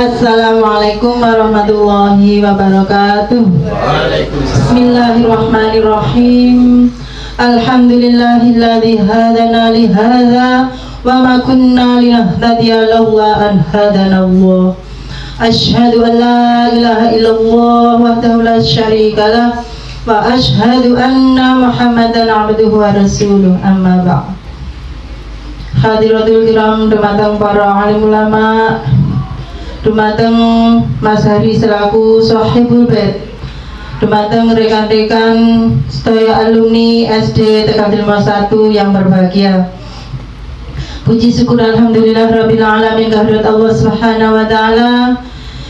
Assalamualaikum warahmatullahi wabarakatuh. Bismillahirrahmanirrahim. Alhamdulillahilladzi hadana li hadza wa ma kunna linahtadiya laula an hadana Allah. Asyhadu an la ilaha illallah wahdahu la syarika lah wa asyhadu anna Muhammadan abduhu wa rasuluh. Amma ba'd. Hadiratul kiram, dumateng para alim ulama, dumateng Mas Hari selaku Sohibul Bait, dumateng rekan-rekan sedaya alumni SD Tegal 1 yang berbahagia. Puji syukur alhamdulillah rabbil alamin kehadirat Allah Subhanahu wa taala,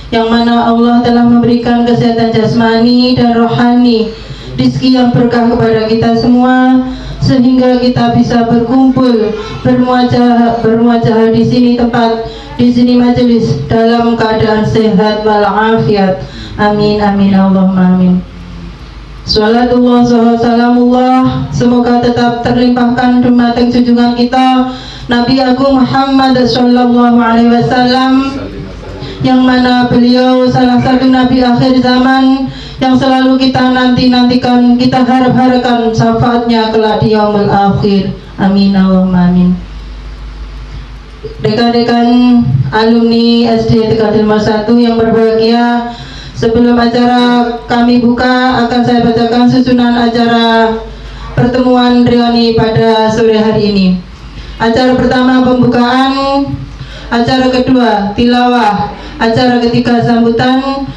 yang mana Allah telah memberikan kesehatan jasmani dan rohani, rezeki yang berkah kepada kita semua, sehingga kita bisa berkumpul bermuajah di sini di sini majelis dalam keadaan sehat walafiat. Amin amin Allahumma amin. Salatullah salamullah semoga tetap terlimpahkan dumateng junjungan kita Nabi Agung Muhammad sallallahu alaihi wasallam, yang mana beliau salah satu nabi akhir zaman yang selalu kita nantikan, kita harapkan syafaatnya kelak di yaumul akhir. Amin Allahumma amin. Rekan-rekan alumni SD Tegal 1 yang berbahagia, sebelum acara kami buka, akan saya bacakan susunan acara pertemuan reuni pada sore hari ini. Acara pertama pembukaan, acara kedua tilawah, acara ketiga sambutan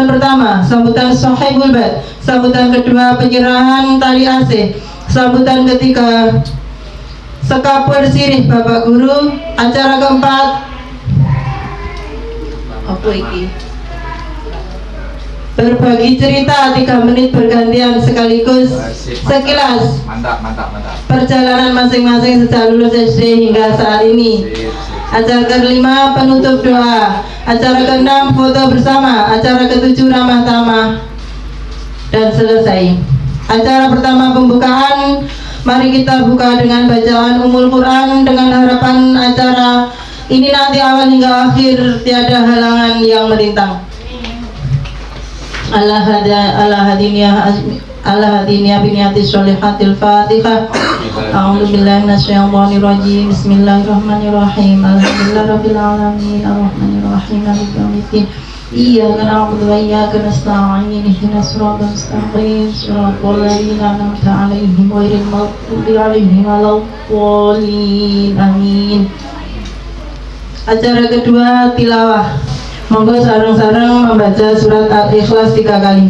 pertama sambutan Sohibul Bait, sambutan kedua penyerahan tali asih, sambutan ketiga sekapur sirih Bapak Guru, acara keempat apa iki? Berbagi cerita 3 menit bergantian sekaligus sekilas mantap. perjalanan masing-masing sejak lulus SD hingga saat ini. Acara kelima penutup doa, acara keenam foto bersama, acara ketujuh ramah tamah, dan selesai. Acara pertama pembukaan, mari kita buka dengan bacaan Ummul Quran dengan harapan acara ini nanti awal hingga akhir tiada halangan yang merintang. Allah hadiniya biniyatis sholihatil fatihah. A'udzubillahi minasyaitonir rajim. Bismillahirrahmanirrahim. Alhamdulillahirabbil alamin arrahmanirrahim maliki yaumiddin. Iyyaka na'budu wa iyyaka nasta'in. Ihdinas siratal mustaqim. Shiratal ladzina an'amta 'alaihim ghairil maghdubi 'alaihim waladdallin. Amin. Acara kedua tilawah. Monggo sareng-sareng membaca surat Al-Ikhlas 3 kali.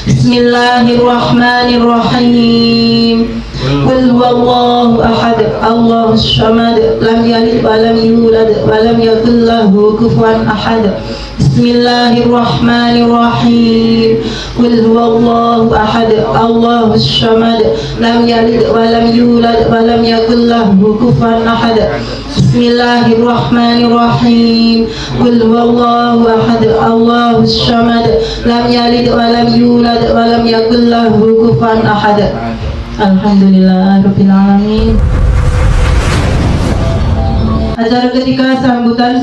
Bismillahirrahmanirrahim. Qul huwallahu ahad, Allahus samad, lam yalid wa lam yulad wa lam yakul lahu kufuwan ahad. Bismillahirrahmanirrahim. Qul huwallahu ahad, Allahus samad, lam yalid wa lam yulad wa lam yakul lahu kufuwan ahad. Bismillahirrahmanirrahim. Qul huwallahu ahad, Allahus samad, lam yalid wa lam yulad wa lam yakul lahu kufuwan ahad. Alhamdulillahirabbil alamin. Acara ketiga sambutan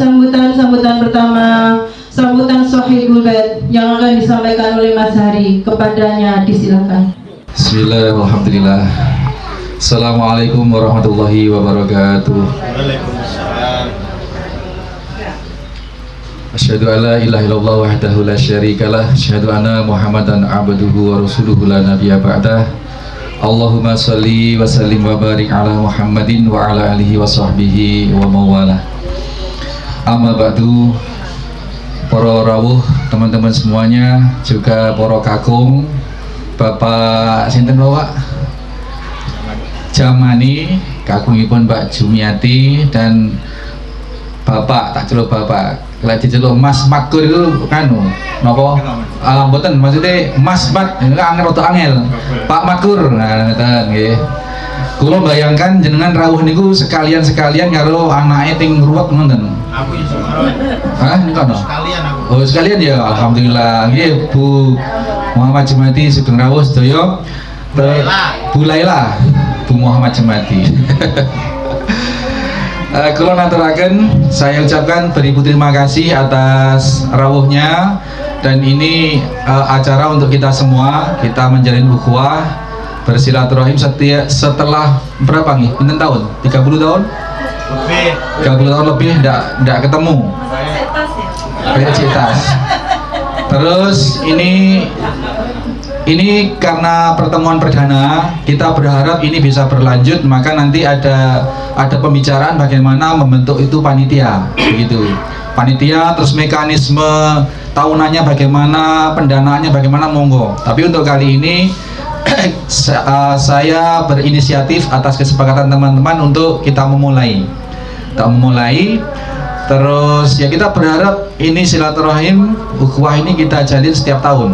pertama, sambutan Sohibul Bait yang akan disampaikan oleh Mas Hari. Kepadanya disilakan. Bismillahirrahmanirrahim. Assalamualaikum warahmatullahi wabarakatuh. Waalaikumsalam. Asyhadu an la ilaha illallah wahdahu la syarikalah, asyhadu anna Muhammadan abduhu wa rasuluhu la nabiyya ba'dah. Allahumma sholli wa sallim wa barik ala Muhammadin wa ala alihi wa sahbihi wa mawalah. Amma ba'du, para rawuh, teman-teman semuanya, juga para kakung, Bapak sinten Bapak Jamani, kakungipun Mbak Jumiati, dan Bapak, tak celuk Bapak, lagi celuk Mas Makur itu kanu napa? Mboten, maksudnya Mas Mat, ini angel rada angel. Pak Makur, nah ngeten nggih. Kula bayangkan jenengan rawuh niku sekalian karo anake ting ruwet ngoten. Aku iso. Hah, niku ana? Sekalian aku. Oh, sekalian ya, alhamdulillah. Nggih, Bu Muhammad Jemati sugeng rawuh sedaya. Bu Laila, Bu Muhammad Jemati. Kula naturaken, saya ucapkan beribu terima kasih atas rawuhnya, dan ini acara untuk kita semua, kita menjalin ukhuwah bersilaturahim setelah berapa nih? Pinten tahun? 30 tahun? Lebih. 30 tahun lebih ndak ketemu. Kayak cetas. Terus ini karena pertemuan perdana, kita berharap ini bisa berlanjut, maka nanti ada pembicaraan bagaimana membentuk itu panitia, begitu. Panitia, terus mekanisme tahunannya bagaimana, pendanaannya bagaimana, monggo. Tapi untuk kali ini saya berinisiatif atas kesepakatan teman-teman untuk kita memulai. Terus ya kita berharap ini silaturahim ukhuwah ini kita jalin setiap tahun.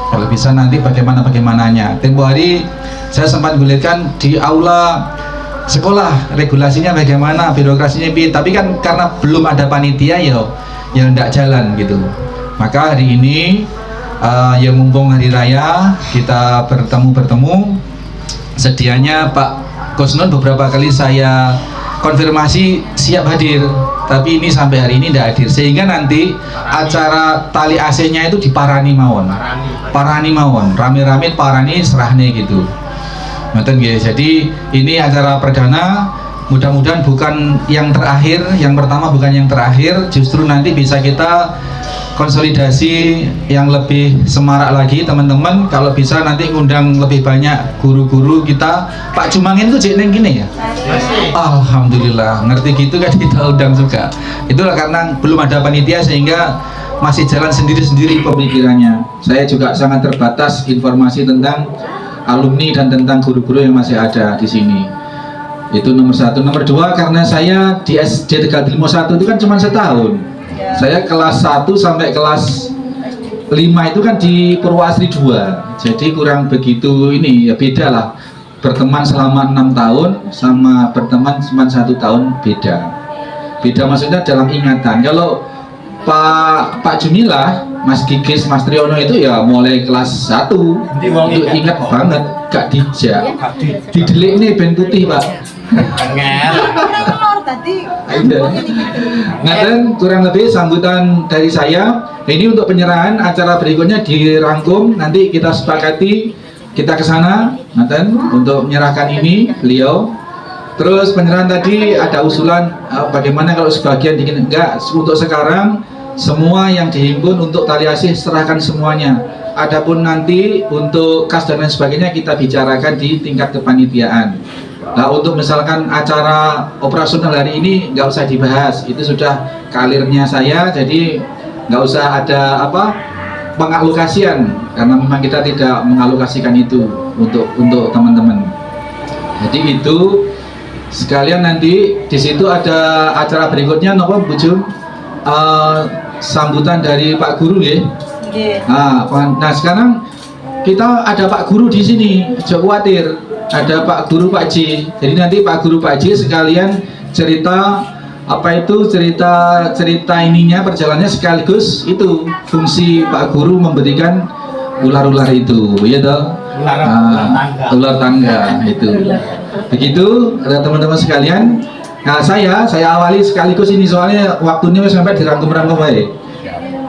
Kalau bisa nanti bagaimananya. Tempo hari saya sempat gulirkan di aula sekolah, regulasinya bagaimana, birokrasinya tapi kan karena belum ada panitia ya tidak jalan gitu. Maka hari ini ya mumpung hari raya kita bertemu, sedianya Pak Kusnun beberapa kali saya konfirmasi siap hadir, tapi ini sampai hari ini tidak hadir, sehingga nanti acara tali AC-nya itu diparani mawon, rame-rame parani serahne gitu. Ngoten nggih. Jadi ini acara perdana, mudah-mudahan bukan yang terakhir, yang pertama bukan yang terakhir, justru nanti bisa kita konsolidasi yang lebih semarak lagi teman-teman. Kalau bisa nanti ngundang lebih banyak guru-guru kita. Pak Jumangin itu jeneng gini ya? Alhamdulillah, ngerti gitu kan kita undang juga. Itulah karena belum ada panitia sehingga masih jalan sendiri-sendiri pemikirannya. Saya juga sangat terbatas informasi tentang alumni dan tentang guru-guru yang masih ada di sini. Itu nomor satu. Nomor dua, karena saya di SD Tegal Ilmu 1 itu kan cuma setahun. Saya kelas 1 sampai kelas 5 itu kan di Purwasri 2. Jadi kurang begitu ini ya, beda lah. Berteman selama 6 tahun sama berteman cuma 1 tahun beda. Beda maksudnya dalam ingatan. Kalau Pak Jumilah, Mas Gigis, Mas Triono itu ya mulai kelas 1 itu ingat banget, gak dijak. Didelik nih ben putih Pak. Ngaten kurang lebih sambutan dari saya. Ini untuk penyerahan, acara berikutnya dirangkum, nanti kita sepakati kita ke sana ngaten untuk menyerahkan ini beliau. Terus penyerahan tadi ada usulan bagaimana kalau sebagian dikit enggak, untuk sekarang semua yang dihimpun untuk tali asih serahkan semuanya. Adapun nanti untuk kas dan lain sebagainya kita bicarakan di tingkat kepanitiaan. Nah, untuk misalkan acara operasional hari ini nggak usah dibahas, itu sudah kalirnya saya, jadi nggak usah ada pengalokasian, karena memang kita tidak mengalokasikan itu untuk teman-teman. Jadi itu sekalian nanti di situ ada acara berikutnya, nopo Bu Jum, sambutan dari Pak Guru ya. Nah sekarang kita ada Pak Guru di sini, jangan khawatir. Ada Pak Guru Pak J. Jadi nanti Pak Guru Pak J sekalian cerita cerita ininya perjalanannya, sekaligus itu fungsi Pak Guru memberikan ular-ular itu, ya toh? Ular tangga itu. Begitu ada teman-teman sekalian. Nah saya awali sekaligus ini soalnya waktunya sampai dirangkum-rangkum baik.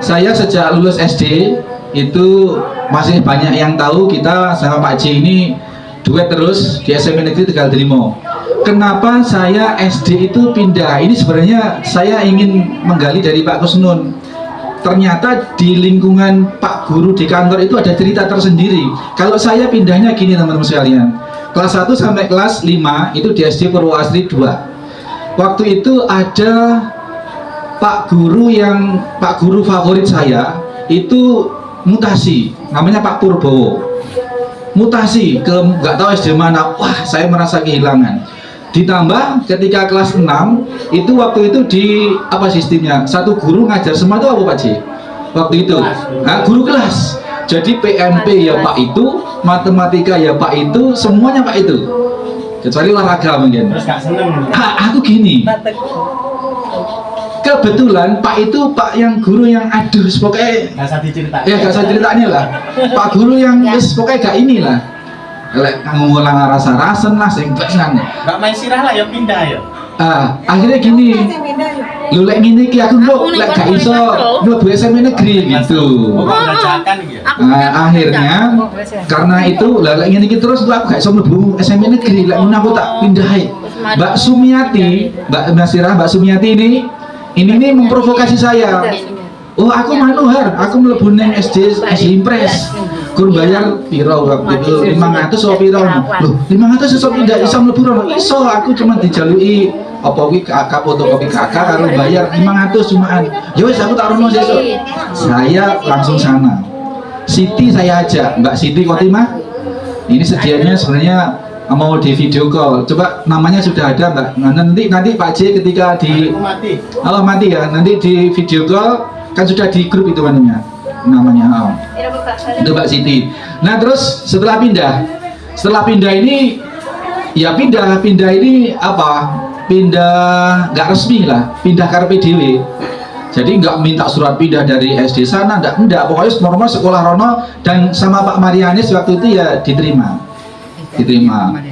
Saya sejak lulus SD itu masih banyak yang tahu kita sama Pak J ini duet terus di SMP Negeri Tegal Trimo. Kenapa saya SD itu pindah? Ini sebenarnya saya ingin menggali dari Pak Kusnun. Ternyata di lingkungan Pak Guru di kantor itu ada cerita tersendiri. Kalau saya pindahnya gini teman-teman sekalian. Kelas 1 sampai kelas 5 itu di SD Purwasri 2. Waktu itu ada Pak Guru favorit saya itu mutasi, namanya Pak Purbowo. Mutasi ke nggak tahu SD mana, wah saya merasa kehilangan. Ditambah ketika kelas 6 itu waktu itu di apa sistemnya, satu guru ngajar semua itu apa Pak J? Waktu itu guru kelas, jadi PMP ya Pak itu, matematika ya Pak itu, semuanya Pak itu, kecuali olahraga mungkin. Terus gak seneng. Aku gini, kebetulan Pak itu Pak yang guru yang aduh pokoknya gak usah diceritain. Ya gak usah ceritanya lah. Pak guru yang pokoknya gak inilah. Lek ngulang rasa-rasen lah sing pesan. Gak main sirah lah ya pindah ya. Akhirnya gini, lu lek ngene iki aku kok lek gak iso mlebu SMP negeri gitu. Akhirnya karena itu lek ngene iki terus aku gak iso mlebu SMP negeri, lek ngono aku tak pindahin. Mbak Sumiati, Mbak Nasirah, Mbak Sumiati ini nih memprovokasi saya. Oh, aku manuhar, aku mlebu nang SD Impres. Kur bayar piro waktu itu 500 so piro. Loh, 500 iso pindah iso mlebu rono. Iso, aku cuma dijaluki apa kuwi kakak fotokopi kakak karo bayar 500 cumaan. Ya wis aku tak rono sesuk. Saya langsung sana. Siti saya ajak, Mbak Siti Khotimah. Ini sedianya sebenarnya mau di video call. Coba namanya sudah ada, Mbak. Nanti Pak J ketika di mati ya. Nanti di video call kan sudah di grup itu namanya itu Mbak Siti. Nah terus setelah pindah ini ya pindah ini apa, pindah nggak resmi lah, pindah karpe dewe. Jadi nggak minta surat pindah dari SD sana, enggak, pokoknya normal sekolah rono, dan sama Pak Marianis waktu itu ya diterima.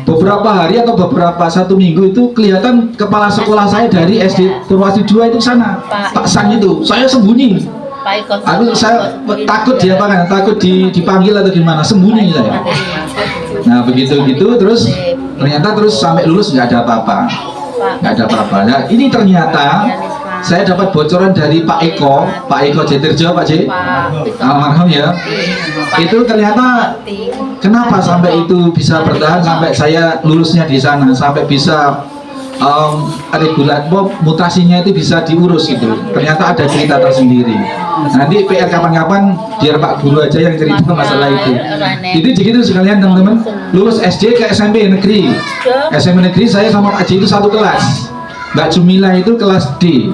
Beberapa hari atau beberapa satu minggu itu kelihatan kepala sekolah saya dari SD Purwasari 2 itu sana, Pak Sang itu, saya sembunyi. Saya takut dia takut dipanggil atau gimana, sembunyi saya. Nah begitu gitu terus ternyata terus sampai lulus nggak ada apa-apa. Nah ini ternyata saya dapat bocoran dari Pak Eko Jetirjo, Pak J, almarhum ya. Itu ternyata kenapa sampai itu bisa bertahan sampai saya lulusnya di sana, sampai bisa mutasinya itu bisa diurus gitu. Ternyata ada cerita tersendiri. Nanti PR kapan-kapan biar Pak Guru aja yang cerita masalah itu. Jadi begitu sekalian teman-teman, lulus SD ke SMP negeri. SMP negeri saya sama Pak J itu satu kelas. Mbak Jumila itu kelas D.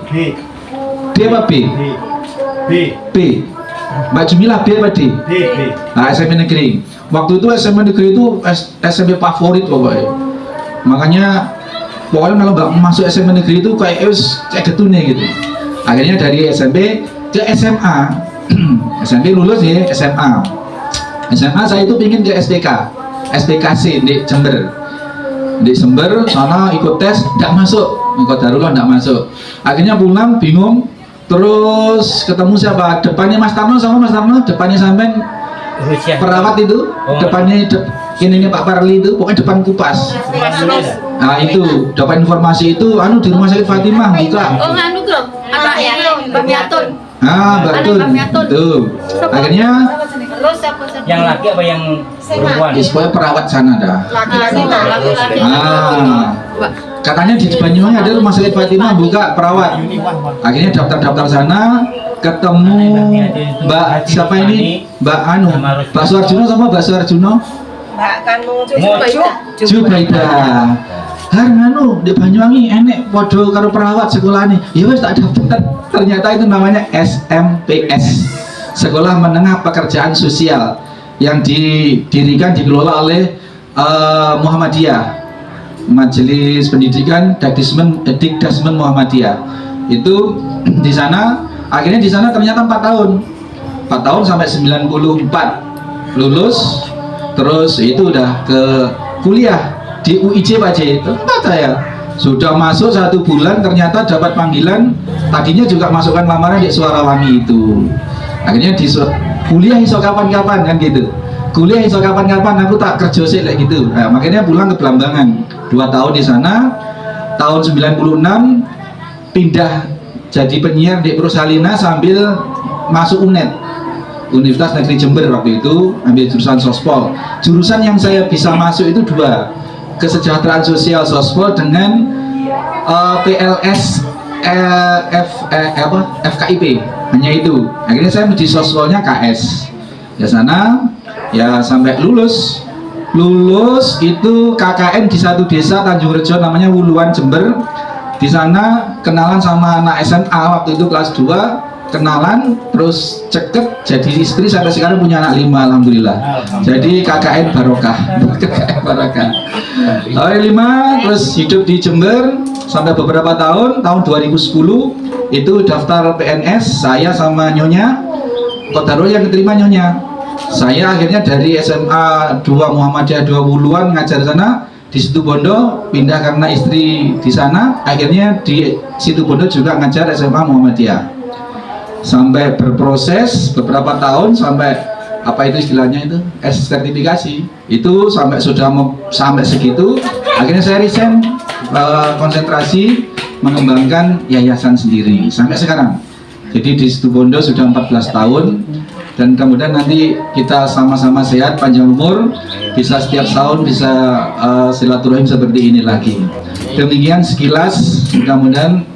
D apa B? B. Mbak Jumila B apa D? Nah, SMP negeri. Waktu itu SMP negeri itu SMP favorit pokoknya. Makanya kalau Mbak masuk SMP negeri itu kayak getune gitu. Akhirnya dari SMP ke SMA. SMP lulus ya SMA. SMA saya itu pingin ke SPKC di Jember. Di Jember sana ikut tes, tidak masuk, ikut Darullah tidak masuk. Akhirnya pulang bingung, terus ketemu siapa? Depannya Mas Tarno sama Mas Tarno, depannya sampean perawat itu, depannya ini Pak Parli itu, pokoknya depan Kupas. Nah itu dapat informasi itu, di Rumah Sakit Fatimah buka. Oh anu bro, Mbak Miatun. Mbak Tun, itu. Akhirnya yang laki apa yang perempuan? Pokoknya perawat sana dah. Laki-laki. Katanya di Banyuwangi ada Rumah Sakit Fatimah buka perawat. Akhirnya daftar sana, ketemu Mbak siapa ini? Mbak Suarjono sama Mbak Suarjono? Mbak Kanu Jubaidah. Di Banyuwangi enek podo karo perawat sekolah nih. Ya wes tak daftar. Ternyata itu namanya SMPS, Sekolah Menengah Pekerjaan Sosial, yang dikelola oleh Muhammadiyah, Majelis Pendidikan Dikdasmen Muhammadiyah. Itu di sana, akhirnya di sana ternyata 4 tahun sampai 94 lulus, terus itu udah ke kuliah di UIJ Pak J. Tempat saya sudah masuk 1 bulan ternyata dapat panggilan, tadinya juga masukkan lamaran di Suarawangi itu. Akhirnya di kuliah iso kapan-kapan kan gitu, kuliah iso kapan-kapan, aku tak kerja sih kayak gitu. Nah, makanya pulang ke Belambangan 2 tahun di sana. Tahun 96 pindah jadi penyiar di Prosalina sambil masuk UNED, Universitas Negeri Jember waktu itu, ambil jurusan Sospol. Jurusan yang saya bisa masuk itu 2, Kesejahteraan Sosial Sospol dengan PLS FKIP, hanya itu. Akhirnya saya di Sospolnya KS. Ya sana, ya sampai lulus itu KKN di satu desa Tanjung Rejo namanya Wuluan Jember. Di sana kenalan sama anak SMA waktu itu kelas 2. Kenalan, terus ceket, jadi istri, sampai sekarang punya anak 5 alhamdulillah. Jadi KKN Barokah. KKN Barokah. Tahun 5 terus hidup di Jember sampai beberapa tahun 2010 itu daftar PNS, saya sama Nyonya Kodarul yang diterima Nyonya. Saya akhirnya dari SMA 2 Muhammadiyah 2 Wuluan ngajar sana, di Situbondo pindah karena istri di sana, akhirnya di Situbondo juga ngajar SMA Muhammadiyah sampai berproses beberapa tahun, sampai apa itu istilahnya itu sertifikasi itu, sampai sudah sampai segitu akhirnya saya resign, konsentrasi mengembangkan yayasan sendiri sampai sekarang. Jadi di Situbondo sudah 14 tahun, dan kemudian nanti kita sama-sama sehat, panjang umur, bisa setiap tahun bisa silaturahim seperti ini lagi. Demikian sekilas, mudah-mudahan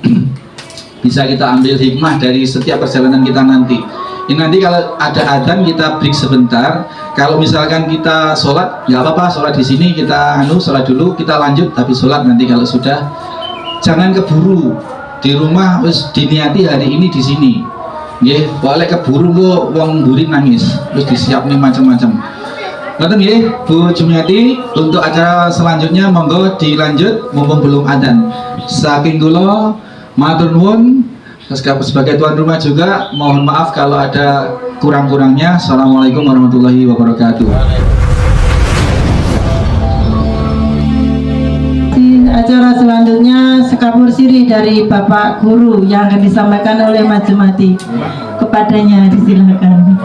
bisa kita ambil hikmah dari setiap perjalanan kita nanti. Ini nanti kalau ada adzan kita break sebentar. Kalau misalkan kita sholat, ya apa-apa, sholat di sini kita sholat dulu, kita lanjut habis sholat nanti kalau sudah. Jangan keburu. Di rumah wis diniati hari ini di sini. Nggih, boleh keburu kok wong mburi nangis. Wis disiapne macam-macam. Ngoten nggih, Bu Jumiati, untuk acara selanjutnya monggo dilanjut mumpung belum adzan. Saking kula matur nuwun, sebagai tuan rumah juga mohon maaf kalau ada kurang-kurangnya. Assalamualaikum warahmatullahi wabarakatuh. Acara selanjutnya sekapur siri dari Bapak Guru yang akan disampaikan oleh Mas Jumati. Kepadanya disilakan.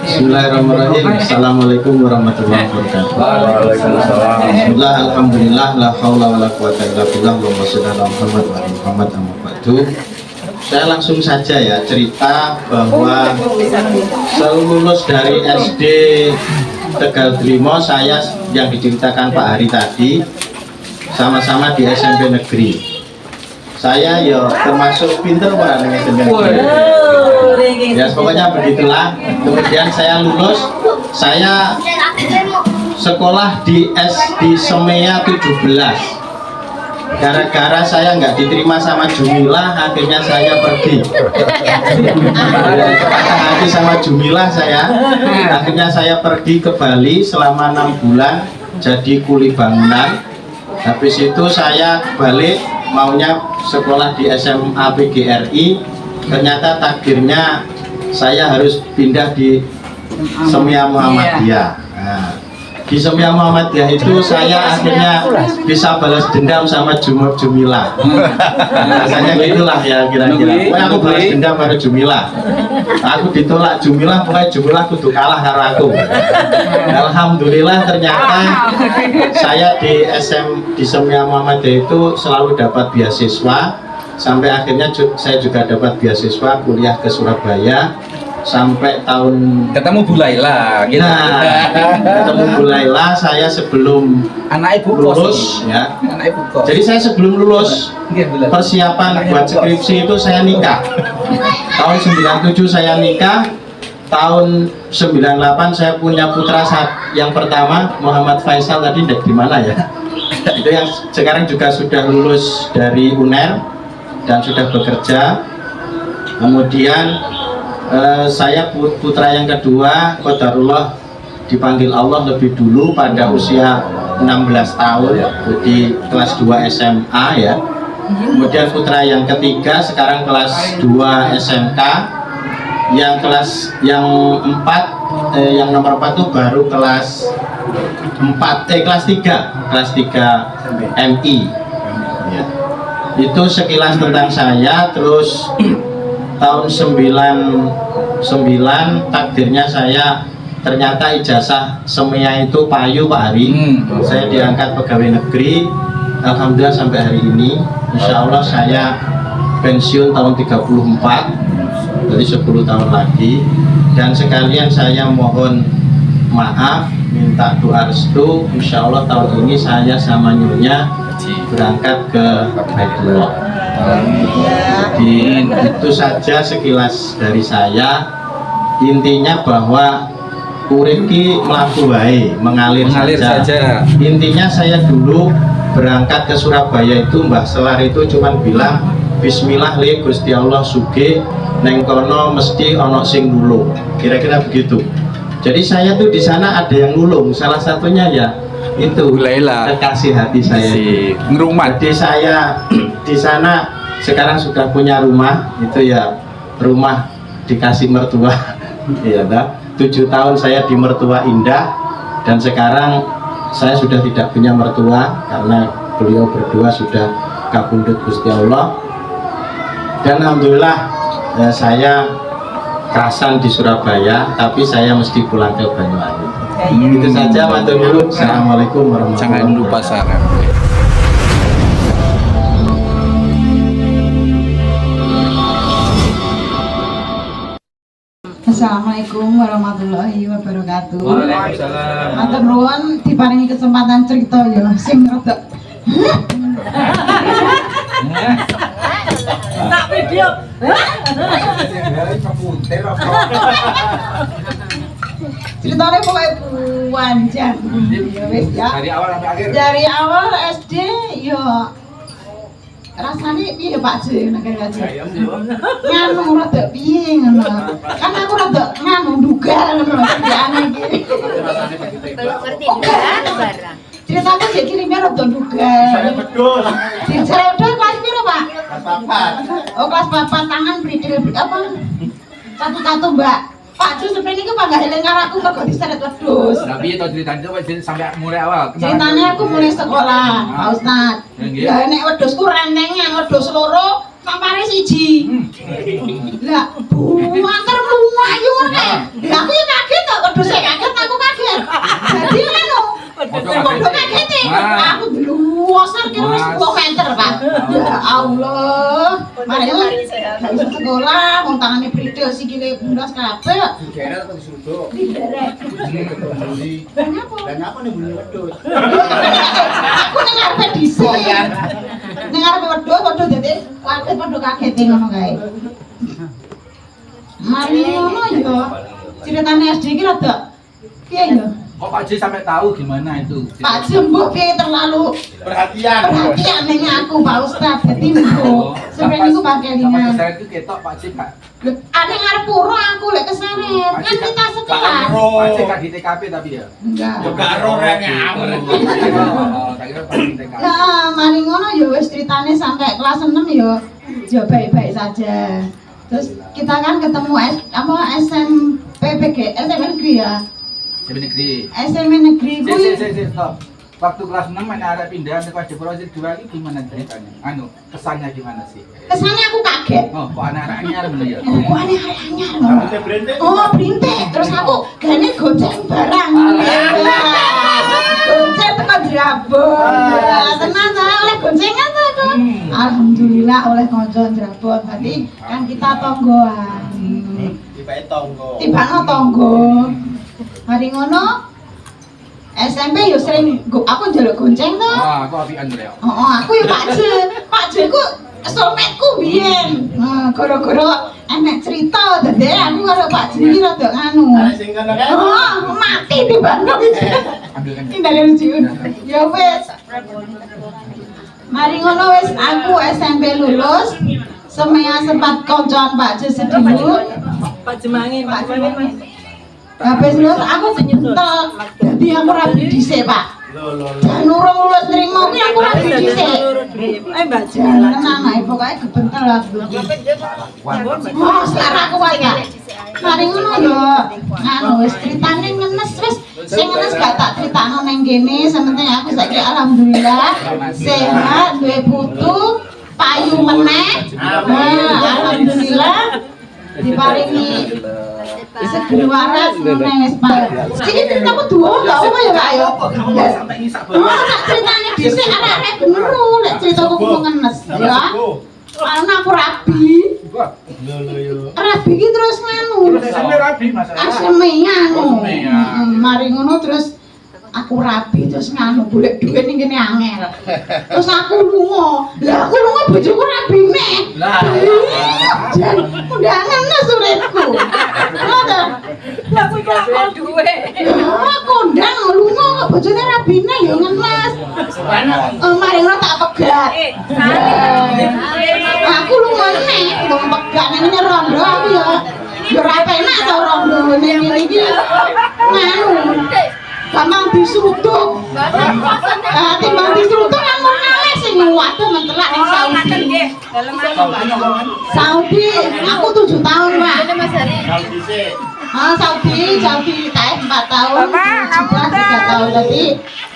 Bismillahirrahmanirrahim. Assalamualaikum warahmatullahi wabarakatuh. Bismillah, alhamdulillah, la haula wa la quwata illa billah, Allahumma shalli ala Muhammad wa ala Muhammad, amma ba'du. Saya langsung saja ya cerita bahwa selulus dari SD Tegal Trimo, saya yang diceritakan Pak Hari tadi sama-sama di SMP negeri. Saya ya termasuk pinter Pak dengan SMP negeri. Ya pokoknya begitulah. Kemudian saya lulus, saya sekolah di SD Semea 17. Gara-gara saya nggak diterima sama Jumilah, akhirnya saya pergi. Patah hati sama Jumilah saya, akhirnya saya pergi ke Bali selama 6 bulan jadi kuli bangunan. Habis itu saya balik maunya sekolah di SMA PGRI, ternyata takdirnya saya harus pindah di Semia Muhammadiyah. Nah, di Semia Muhammadiyah itu saya akhirnya bisa balas dendam sama Jumilah. Rasanya gitulah ya kira-kira. Pokoknya aku balas dendam pada Jumilah. Aku ditolak Jumilah, pokoknya Jumilah kudu kalah karo aku. Alhamdulillah ternyata saya di Semia Muhammadiyah itu selalu dapat beasiswa. Sampai akhirnya saya juga dapat beasiswa kuliah ke Surabaya. Sampai tahun Ketemu Bu Laila gitu. Ketemu Bu Laila saya sebelum Anak ibu lulus ya. Anak ibu kos. Jadi saya sebelum lulus persiapan buat skripsi itu saya nikah. Tahun 97 saya nikah. Tahun 98 saya punya putra yang pertama, Muhammad Faisal, tadi di mana ya? Itu yang sekarang juga sudah lulus dari UNER dan sudah bekerja. Kemudian saya putra yang kedua, qadarullah dipanggil Allah lebih dulu pada usia 16 tahun di kelas 2 SMA ya. Kemudian putra yang ketiga sekarang kelas 2 SMK. Yang nomor 4 itu baru kelas 3 MI ya. Itu sekilas tentang saya. Terus tahun 99 takdirnya saya ternyata ijazah Semia itu payu Pak Hari. Saya diangkat pegawai negeri. Alhamdulillah sampai hari ini insya Allah saya pensiun tahun 34, jadi 10 tahun lagi. Dan sekalian saya mohon maaf, minta doa restu, insya Allah tahun ini saya sama Nyonya berangkat ke Baitullah. Jadi itu saja sekilas dari saya. Intinya bahwa urip ki mlaku wae, mengalir saja. Intinya saya dulu berangkat ke Surabaya itu Mbah Selar itu cuman bilang bismillah li Gusti Allah sugih neng kono mesti ono sing nulung. Kira-kira begitu. Jadi saya tuh di sana ada yang nulung, salah satunya ya itu kekasih hati saya Ngerumat. Jadi saya di sana sekarang sudah punya rumah, itu ya rumah dikasih mertua ya dah. 7 tahun saya di mertua indah, dan sekarang saya sudah tidak punya mertua karena beliau berdua sudah kabundut Gusti Allah. Dan alhamdulillah saya kerasan di Surabaya, tapi saya mesti pulang ke Banyuwangi. Itu saja, matur nuwun. Assalamualaikum warahmatullahi Jangan lupa wabarakatuh. saran. Assalamualaikum warahmatullahi wabarakatuh. Waalaikumsalam. Matur nuwun diparingi kesempatan cerita ya sing rada Tak video. ceritanya pokoknya panjang. Ya wis ya. Dari awal sampai akhir. Dari awal SD yo rasanya piye Pak J nek ngaji. Nganu rada piye ngono. Kan aku rada nganu duga ngono kerjaane iki. Belum ngerti juga barang. Ceritaku jadi kirimnya rada duga. Saya bedul. Saya udah kelas piro, Pak? Kelas 4. Oh, kelas 4 tangan bridil apa? Satu-satu, Mbak. Pak Jus sebenarnya itu enggak eling karo aku kok diseret wedhus. Tapi itu ceritanya coba sampai mulai awal. Ceritanya aku mulai sekolah, Pak Ustad. Ya nek wedhusku rentengan, wedhus loro, sampare siji. Lah, buanter mlayu nek. Lah aku ya kaget kok wedhuse kaget, aku kaget. Jadi anu, Bodoh kaget nih, aku beluasar kira wis 10 meter Pak. Ya Allah, mari gak bisa sekolah, wong tangane bridil sikile bundas kabeh. Digeret atau diseruduk? Diderek. Kenapa? Dan apa nih bunyi wedhus? Aku ning ngarepe dhisik. Ning ngarepe wedhus dadi kaget padha kagete ngono kae. Mari ngono ya. Ceritane SD iki rada piye ya? Kok Pak J sampai tahu gimana itu? Pak Jumbo piye terlalu Perhatian. perhatian ning aku Pak Ustad dadi mbo. Sebenarnya aku pakai Sama lingan. saya itu ketok Pak J Kak. Ada ngarep puro aku lek keseret. Kan kita sekelas. Pak J Kak di TKP tapi ya. Enggak. Yo gak ero rek ngawur. Oh, tak kira Pak di TKP. Nah, mari ngono ya wis ceritane sampai kelas 6 ya baik-baik saja. Terus kita kan ketemu SMP negeri ya. SMP negeri. SMP negeri kuwi Stop. Waktu kelas 6 mana ada pindah ke Provinsi 2 ini gimana ceritanya? Anu, kesannya gimana sih? kesannya aku kaget. Oh, kok anak-anak anyar bener ya? Oh, kok aneh-aneh Rambutnya berintik. Oh, berintik. Terus aku gane gonceng barang. Gonceng tekan Drabon. Tenang ta, oleh goncengan ta aku. Alhamdulillah oleh kanca Drabon. Berarti kan kita tonggoan. Tiba tonggo. Tibano tonggo. Mari ngono. SMP yo sering aku njaluk gonceng to. Wah, aku apian ya. Oh, aku ya Pak J. Pak J ku soulmate-ku biyen. Nah, gara-gara enek cerita dadi aku karo Pak J iki rada nganu. Ada sing ngono kan? Oh, mati di Bandung. Ambilkan. Tidak lucu. Ya wis. Mari ngono wis aku SMP lulus. Semaya sempat koncoan Pak J sedulur. Pak Jemangin. Habis lulus aku nyentel. Dadi aku rabi dhisik, Pak. Dan urung lulus nrimo kuwi aku rabi dhisik. Mbak Tenang ae pokoke gebentel aku. Oh, sekarang aku wae ya. Mari ngono yo. Anu wis critane ngenes wis. Sing ngenes gak tak critakno ning kene, sementing aku saiki alhamdulillah sehat, duwe putu, payu meneh. Nah, alhamdulillah diparingi seger waras meneh wis Pak. Iki ceritaku duo gak apa ya Pak ya. Sampai ngisak Oh, tak critane dhisik arek-arek bener lek ceritaku ku ngenes ya. Karena aku rabi. Rabi ki terus nganu. Sampai rabi masalah. Aseme anu. Aseme, Mari ngono terus aku rabi terus nganu golek dhuwit ning kene angel. Terus aku lunga. Lah aku lunga bojoku rabi meneh. Lah. Jan undangan nang uripku. Ngoten. Lah kuwi kok duwe. Aku undang lunga kok bojone rabine ya ngenes. Mari ngono tak pegat. Aku lunga meneh, wong pegat ning ngene rondo aku ya. Ya ora penak to rondo ning ngene iki. Nganu. Gampang disurutuk. Timbang disurutuk kan mau kalah sing waduh mentelak ning Saudi. Saudi aku 7 tahun, Pak. Saudi TAF 4 tahun, sudah 3 tahun, jadi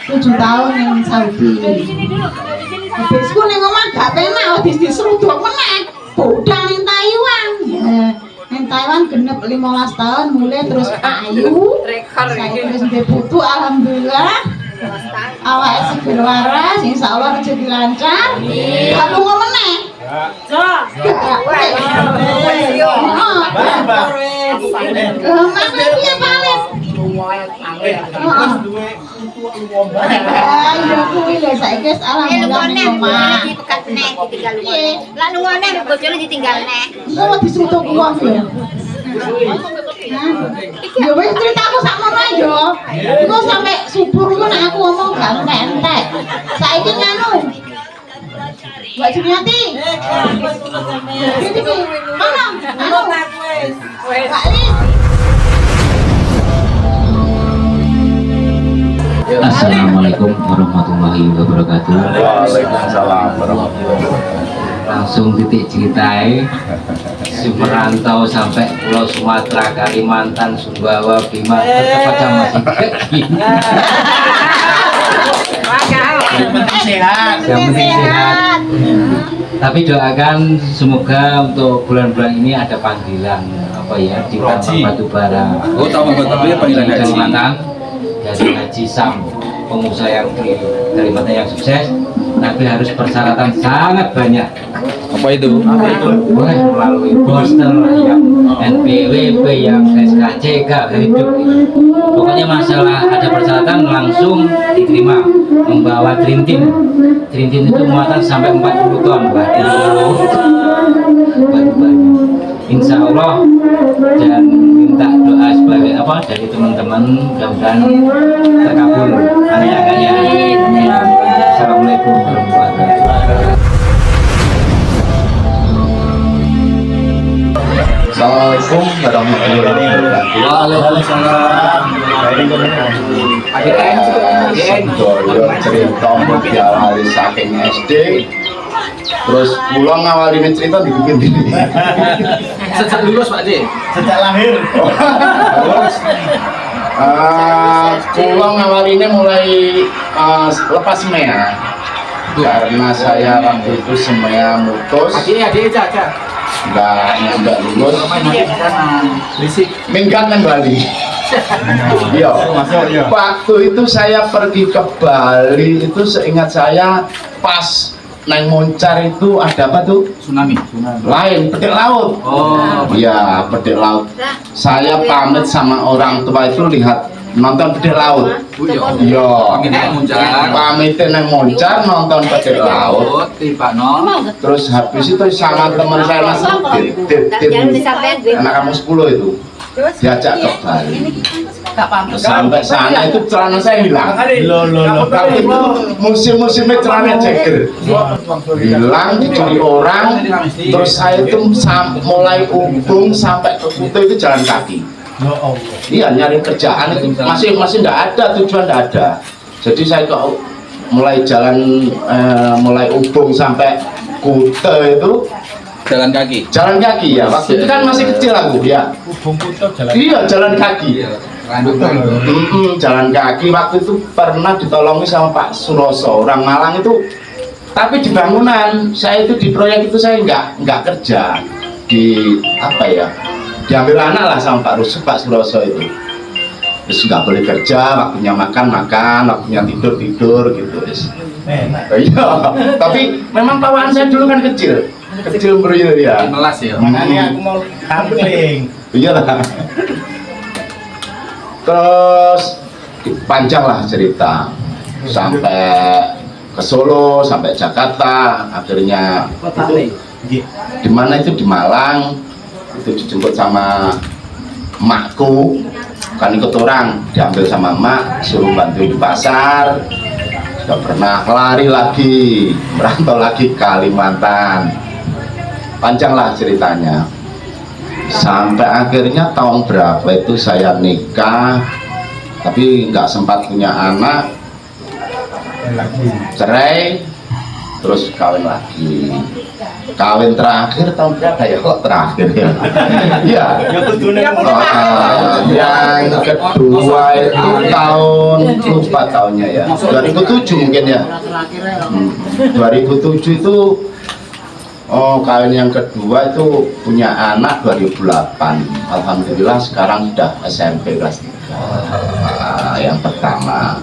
7 tahun yang Saudi. Habisku ning omah gak penak, diseruduk meneh. Budang ning Taiwan. Ning Taiwan genep 15 tahun mulai terus ayu. Saya terus duwe putu alhamdulillah. Awake seger waras, insyaallah rezeki lancar. Gak lunga meneh. Ya wis ceritaku sakmono yo. Engko sampe subur ku nek aku ngomong gak entek. Saiki nganu. Mbak Jumiati. Mana? Anu. Mbak Lis. Assalamualaikum warahmatullahi wabarakatuh. Waalaikumsalam warahmatullahi wabarakatuh. Langsung titik ceritai si merantau sampai Pulau Sumatera, Kalimantan, Sumbawa, Bima, tetap aja masih kecil. Yang penting sehat. Yang penting sehat. Tapi doakan semoga untuk bulan-bulan ini ada panggilan apa ya di Tambang Batubara. Oh, Tambang Batubara panggilan Di haji. Kalimantan dari Haji Sam, pengusaha yang di Kalimantan yang sukses. Tapi harus persyaratan sangat banyak. Apa itu? Boleh melalui poster yang NPWP, yang SKCK, hidup. Pokoknya masalah ada persyaratan langsung diterima. Membawa Dream Team. Dream Team itu muatan sampai 40 ton. Insya Allah, dan minta doa sebagai apa dari teman-teman, mudah-mudahan terkabul angan-angannya. Assalamualaikum warahmatullahi wabarakatuh. Assalamualaikum warahmatullahi wabarakatuh. Waalaikumsalam. Doyo cerita diawali saking SD. Terus pulang ngawali cerita dibikin gini. Sejak lulus Pak D. Sejak lahir. Terus pulang ngawalinya mulai lepas semea. Karena saya waktu itu semea mutus. Adik aja. Enggak lulus. Minggat nang Bali. Iya. Waktu itu saya pergi ke Bali itu seingat saya pas nang Moncar itu ada apa tuh? Tsunami. Lain, petik laut. Oh, Iya, petik laut. Saya pamit sama orang tua itu lihat nonton petik laut. Iya. Pamitin nang Moncar nonton petik laut. Terus habis itu sama teman saya Mas anak kamu 10 itu diajak ke Bali. Sampai sana itu celana saya hilang. Waktu itu musim-musimnya celana jeger hilang, dicuri orang. Terus saya itu mulai Ubung sampai ke Kuta itu jalan kaki. Iya, nyari kerjaan itu masih nggak ada, tujuan nggak ada. Jadi saya kok mulai jalan mulai Ubung sampai Kuta itu jalan kaki ya. Waktu itu kan masih kecil aku ya. Iya, jalan kaki. Jalan kaki. Waktu itu pernah ditolongi sama Pak Suroso, orang Malang itu. Tapi di bangunan saya itu di proyek itu saya nggak kerja di apa ya, diambil anak lah sama Pak Suroso itu. Terus nggak boleh kerja, waktunya makan, waktunya tidur gitu. Iya. Tapi memang bawaan saya dulu kan kecil bro ya. melas ya. Makanya aku mau sampling. Iya lah. Terus panjang lah cerita sampai ke Solo, sampai Jakarta, akhirnya di mana itu di Malang itu dijemput sama emakku, kan ikut orang diambil sama emak, suruh bantu di pasar. Sudah pernah lari lagi, merantau lagi ke Kalimantan. Panjang lah ceritanya sampai akhirnya tahun berapa itu saya nikah, tapi nggak sempat punya anak, cerai. terus kawin lagi. Kawin terakhir tahun berapa ya, kok terakhir ya? Iya. Yang kedua itu tahun, lupa tahunnya ya, 2007 mungkin ya. 2007 itu kawin yang kedua itu punya anak 2008. Alhamdulillah sekarang sudah SMP kelas 3. Yang pertama.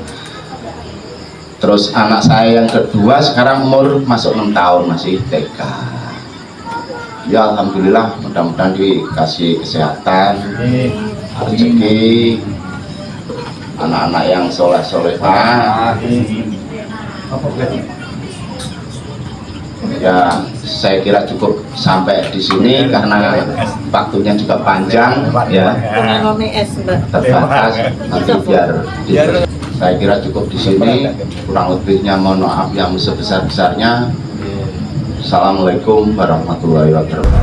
Terus anak saya yang kedua sekarang umur masuk 6 tahun, masih TK. Ya alhamdulillah, mudah-mudahan dikasih kesehatan, rezeki, anak-anak yang soleh-solehah. Ya saya kira cukup sampai di sini karena waktunya juga panjang ya, terbatas, nanti biar saya kira cukup di sini. Kurang lebihnya mohon maaf yang sebesar-besarnya. Assalamualaikum warahmatullahi wabarakatuh.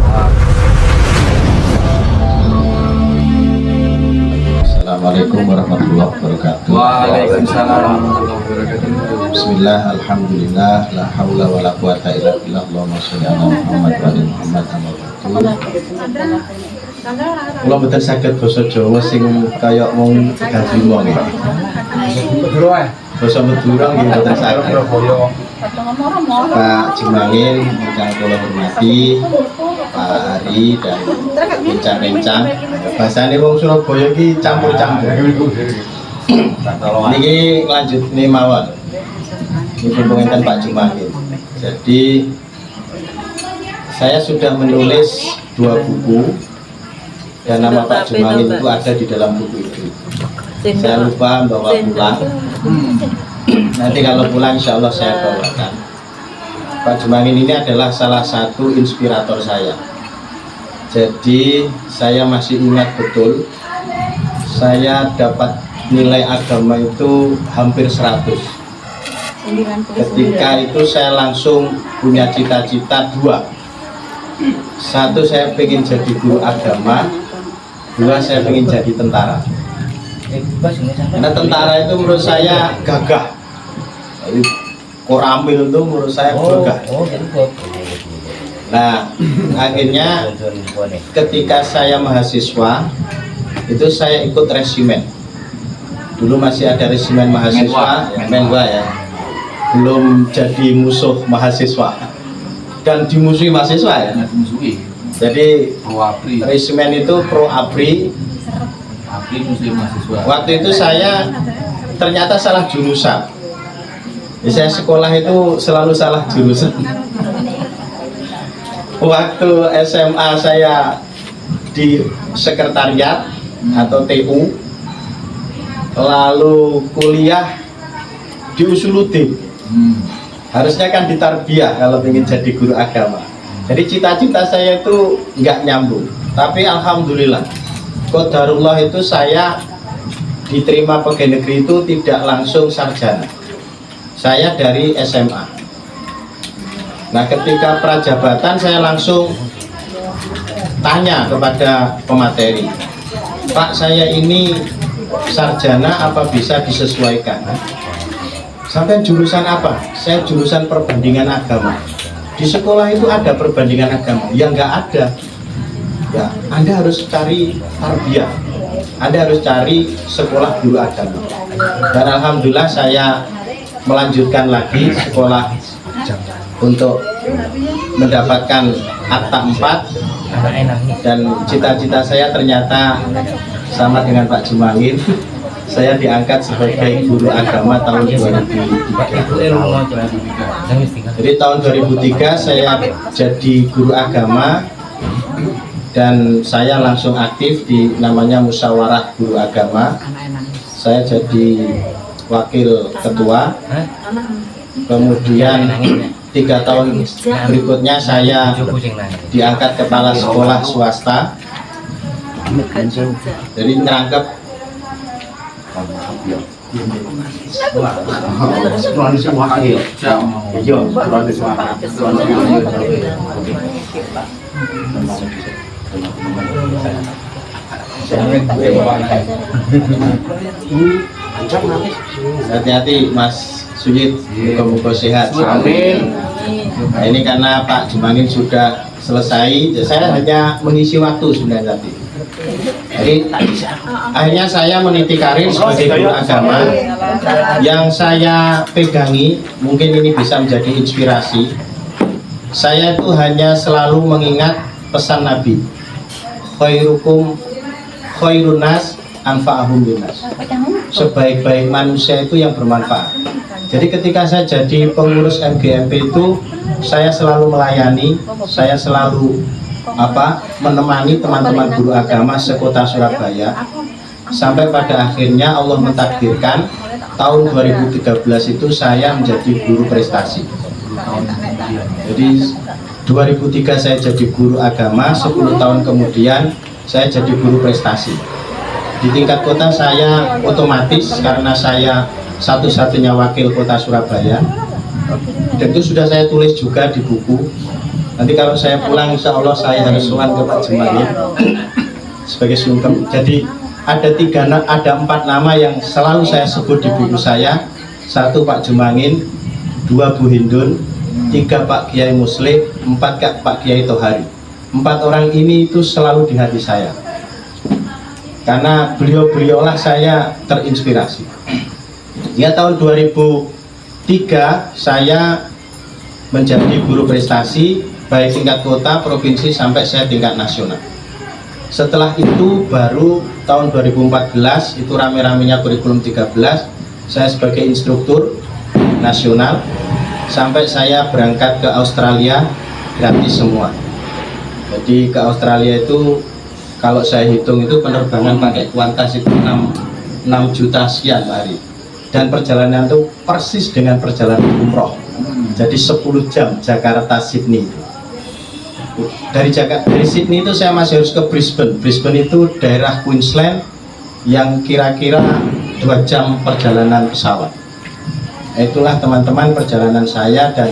Assalamualaikum warahmatullahi wabarakatuh. Waalaikumsalam warahmatullahi wabarakatuh. Bismillah, alhamdulillah, la haula wa la quwata illa billah. Allahumma sholli ala Muhammad wa ali Muhammad. Kula mboten saged basa Jawa sing kaya wong Tegal Limo nggih. Basa Madura nggih mboten saged. Pak Jemangin ingkang kula hormati, Pak Ari dan rencang-rencang. Bahasane wong Surabaya iki campur-campur. Niki lanjutne mawon. Niki pengenten Pak Jemangin. Jadi saya sudah menulis 2 buku dan nama Pak Jemangin itu ada di dalam buku itu. Saya lupa bawa pulang. Nanti kalau pulang insya Allah saya bawakan. Pak Jemangin ini adalah salah satu inspirator saya. Jadi saya masih ingat betul, saya dapat nilai agama itu hampir 100. Ketika itu saya langsung punya cita-cita 2. 1, saya pengen jadi guru agama. 2, saya pengen jadi tentara. Karena tentara itu menurut saya gagah. Jadi Koramil itu menurut saya gagah. Nah, akhirnya ketika saya mahasiswa itu saya ikut resimen. Dulu masih ada resimen mahasiswa, Menwa ya. Belum jadi musuh mahasiswa dan dimusuhi mahasiswa ya. Jadi resimen itu pro ABRI. Waktu itu saya ternyata salah jurusan. Saya sekolah itu selalu salah jurusan. Waktu SMA saya di sekretariat atau TU, lalu kuliah di Usuluddin. Harusnya kan di tarbiyah kalau ingin jadi guru agama. Jadi cita-cita saya itu nggak nyambung. Tapi alhamdulillah, qadarullah itu saya diterima pegawai negeri itu tidak langsung sarjana. Saya dari SMA. Nah, ketika prajabatan saya langsung tanya kepada pemateri, Pak, saya ini sarjana apa bisa disesuaikan? Sampai jurusan apa? Saya jurusan perbandingan agama. Di sekolah itu ada perbandingan agama? Ya nggak ada. Ya, Anda harus cari tarbiyah. Anda harus cari sekolah guru agama. Dan alhamdulillah saya melanjutkan lagi sekolah untuk mendapatkan akta 4, dan cita-cita saya ternyata sama dengan Pak Jemangin. Saya diangkat sebagai guru agama tahun 2003. Jadi tahun 2003 saya jadi guru agama dan saya langsung aktif di namanya musyawarah guru agama. Saya jadi wakil ketua. Kemudian 3 tahun berikutnya saya diangkat kepala sekolah swasta. Jadi ngerangkep hati-hati Mas Suyit, muka-muka sehat. Amin. Nah, ini karena Pak Jumangin sudah selesai, saya hanya mengisi waktu sebenarnya tadi. Jadi akhirnya saya meniti karir sebagai guru agama. Yang saya pegangi, mungkin ini bisa menjadi inspirasi. Saya itu hanya selalu mengingat pesan Nabi, khairukum khairun nas anfa'ahum linnas. Sebaik-baik manusia itu yang bermanfaat. Jadi ketika saya jadi pengurus MGMP itu, saya selalu melayani, saya selalu menemani teman-teman guru agama sekota Surabaya, sampai pada akhirnya Allah mentakdirkan tahun 2013 itu saya menjadi guru prestasi. Jadi 2003 saya jadi guru agama, 10 tahun kemudian saya jadi guru prestasi. Di tingkat kota saya otomatis karena saya satu-satunya wakil kota Surabaya, dan itu sudah saya tulis juga di buku. Nanti kalau saya pulang insya Allah saya harus sowan ke Pak Jumangin sebagai sungkem. Jadi ada 4 nama yang selalu saya sebut di buku saya. 1 Pak Jumangin, 2 Bu Hindun, 3 Pak Kiai Muslim, 4 Pak Kiai Tohari. 4 orang ini itu selalu di hati saya, karena beliau-beliaulah saya terinspirasi. Ya, tahun 2003 saya menjadi guru prestasi baik tingkat kota, provinsi, sampai saya tingkat nasional. Setelah itu baru tahun 2014 itu rame-ramenya kurikulum 13, saya sebagai instruktur nasional sampai saya berangkat ke Australia gratis semua. Jadi ke Australia itu kalau saya hitung itu penerbangan pakai Qantas itu 6 juta sekian hari, dan perjalanan itu persis dengan perjalanan umroh. Jadi 10 jam Jakarta Sydney. Dari Sydney itu saya masih harus ke Brisbane. Brisbane itu daerah Queensland yang kira-kira 2 jam perjalanan pesawat. Itulah teman-teman perjalanan saya, dan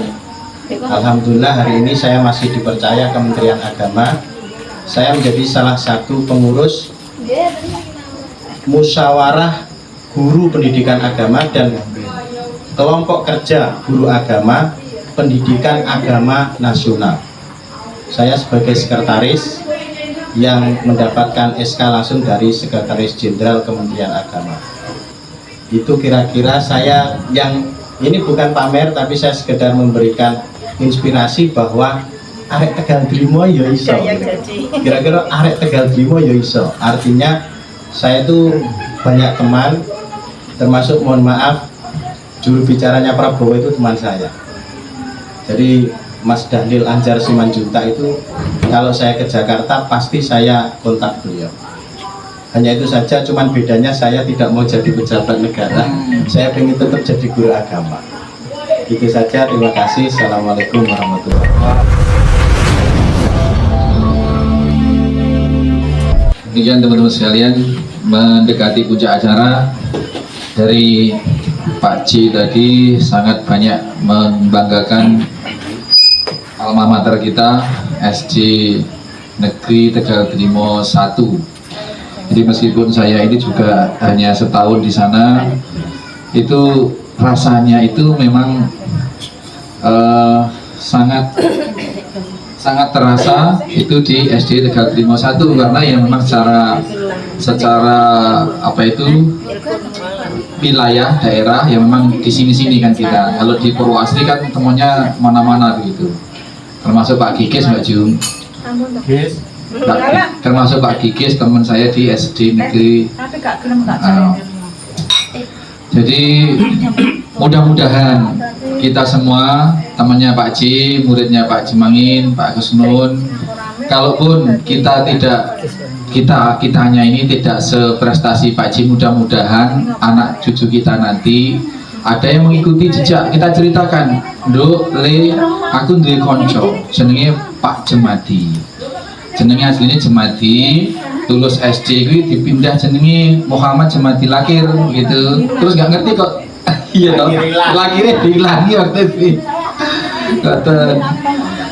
alhamdulillah hari ini saya masih dipercaya Kementerian Agama. Saya menjadi salah satu pengurus musyawarah guru pendidikan agama dan kelompok kerja guru agama pendidikan agama nasional. Saya sebagai sekretaris yang mendapatkan SK langsung dari Sekretaris Jenderal Kementerian Agama. Itu kira-kira saya, yang ini bukan pamer tapi saya sekedar memberikan inspirasi bahwa arek Tegal Drimo ya iso. Kira-kira arek Tegal Drimo ya iso. Artinya saya itu banyak teman, termasuk mohon maaf juru bicaranya Prabowo itu teman saya. Jadi Mas Daniel Anjar Simanjuntak itu kalau saya ke Jakarta pasti saya kontak beliau. Hanya itu saja, cuman bedanya saya tidak mau jadi pejabat negara, saya ingin tetap jadi guru agama. Itu saja, terima kasih. Assalamualaikum warahmatullahi wabarakatuh. Demikian teman-teman sekalian, mendekati puncak acara. Dari Pak C tadi sangat banyak membanggakan alma mater kita, SD Negeri Tegal Drimo 1. Jadi meskipun saya ini juga hanya setahun di sana, itu rasanya itu memang sangat terasa itu di SD Tegal Drimo 1, karena yang memang secara apa itu wilayah daerah yang memang di sini kan kita. Kalau di Purwasri kan temunya mana-mana begitu. Termasuk Pak Gigis, Mbak Jum. Termasuk Pak Gigis, teman saya di SD Negeri. Jadi mudah-mudahan kita semua, temannya Pak Ji, muridnya Pak Jumangin, Pak Gusnun, kalaupun kita hanya ini tidak seprestasi Pak Ji, mudah-mudahan anak cucu kita nanti ada yang mengikuti jejak. Kita ceritakan, Nduk, Le, aku duwe konco jenenge Pak Jemadi, jenenge aslinya Jemadi, lulus SD gue dipindah jenenge Muhammad Jemadi Lakir gitu, terus nggak ngerti kok. Iya toh, Lakirnya dihilangi waktu itu. Kata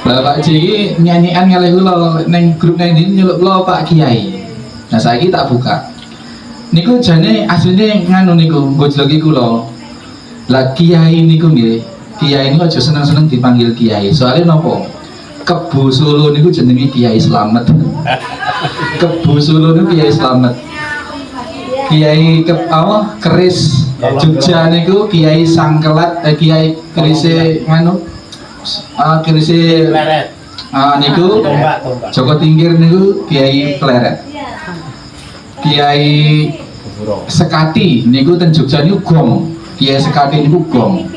Bapak Ji nyanyian ngalih kula neng grup neng ini nyeluk kula Pak Kiai. Nah saya tak buka. Niku jane aslinya nganu niku, gojloki kula. Lah Kiai niku nggih Kiai ini aja seneng-seneng dipanggil kiai. Soalnya nopo? Kebo Solo niku jenenge Kiai Slamet. Kebo Solo niku Kiai Slamet. Kiai Keris Jogja niku Kiai Sangkelat, Kiai Kerise nganu Kerise niku Joko Tingkir niku Kiai Pleret. Kiai Sekati niku ten Jogja niku Gong. Kiai Sekati niku Gong.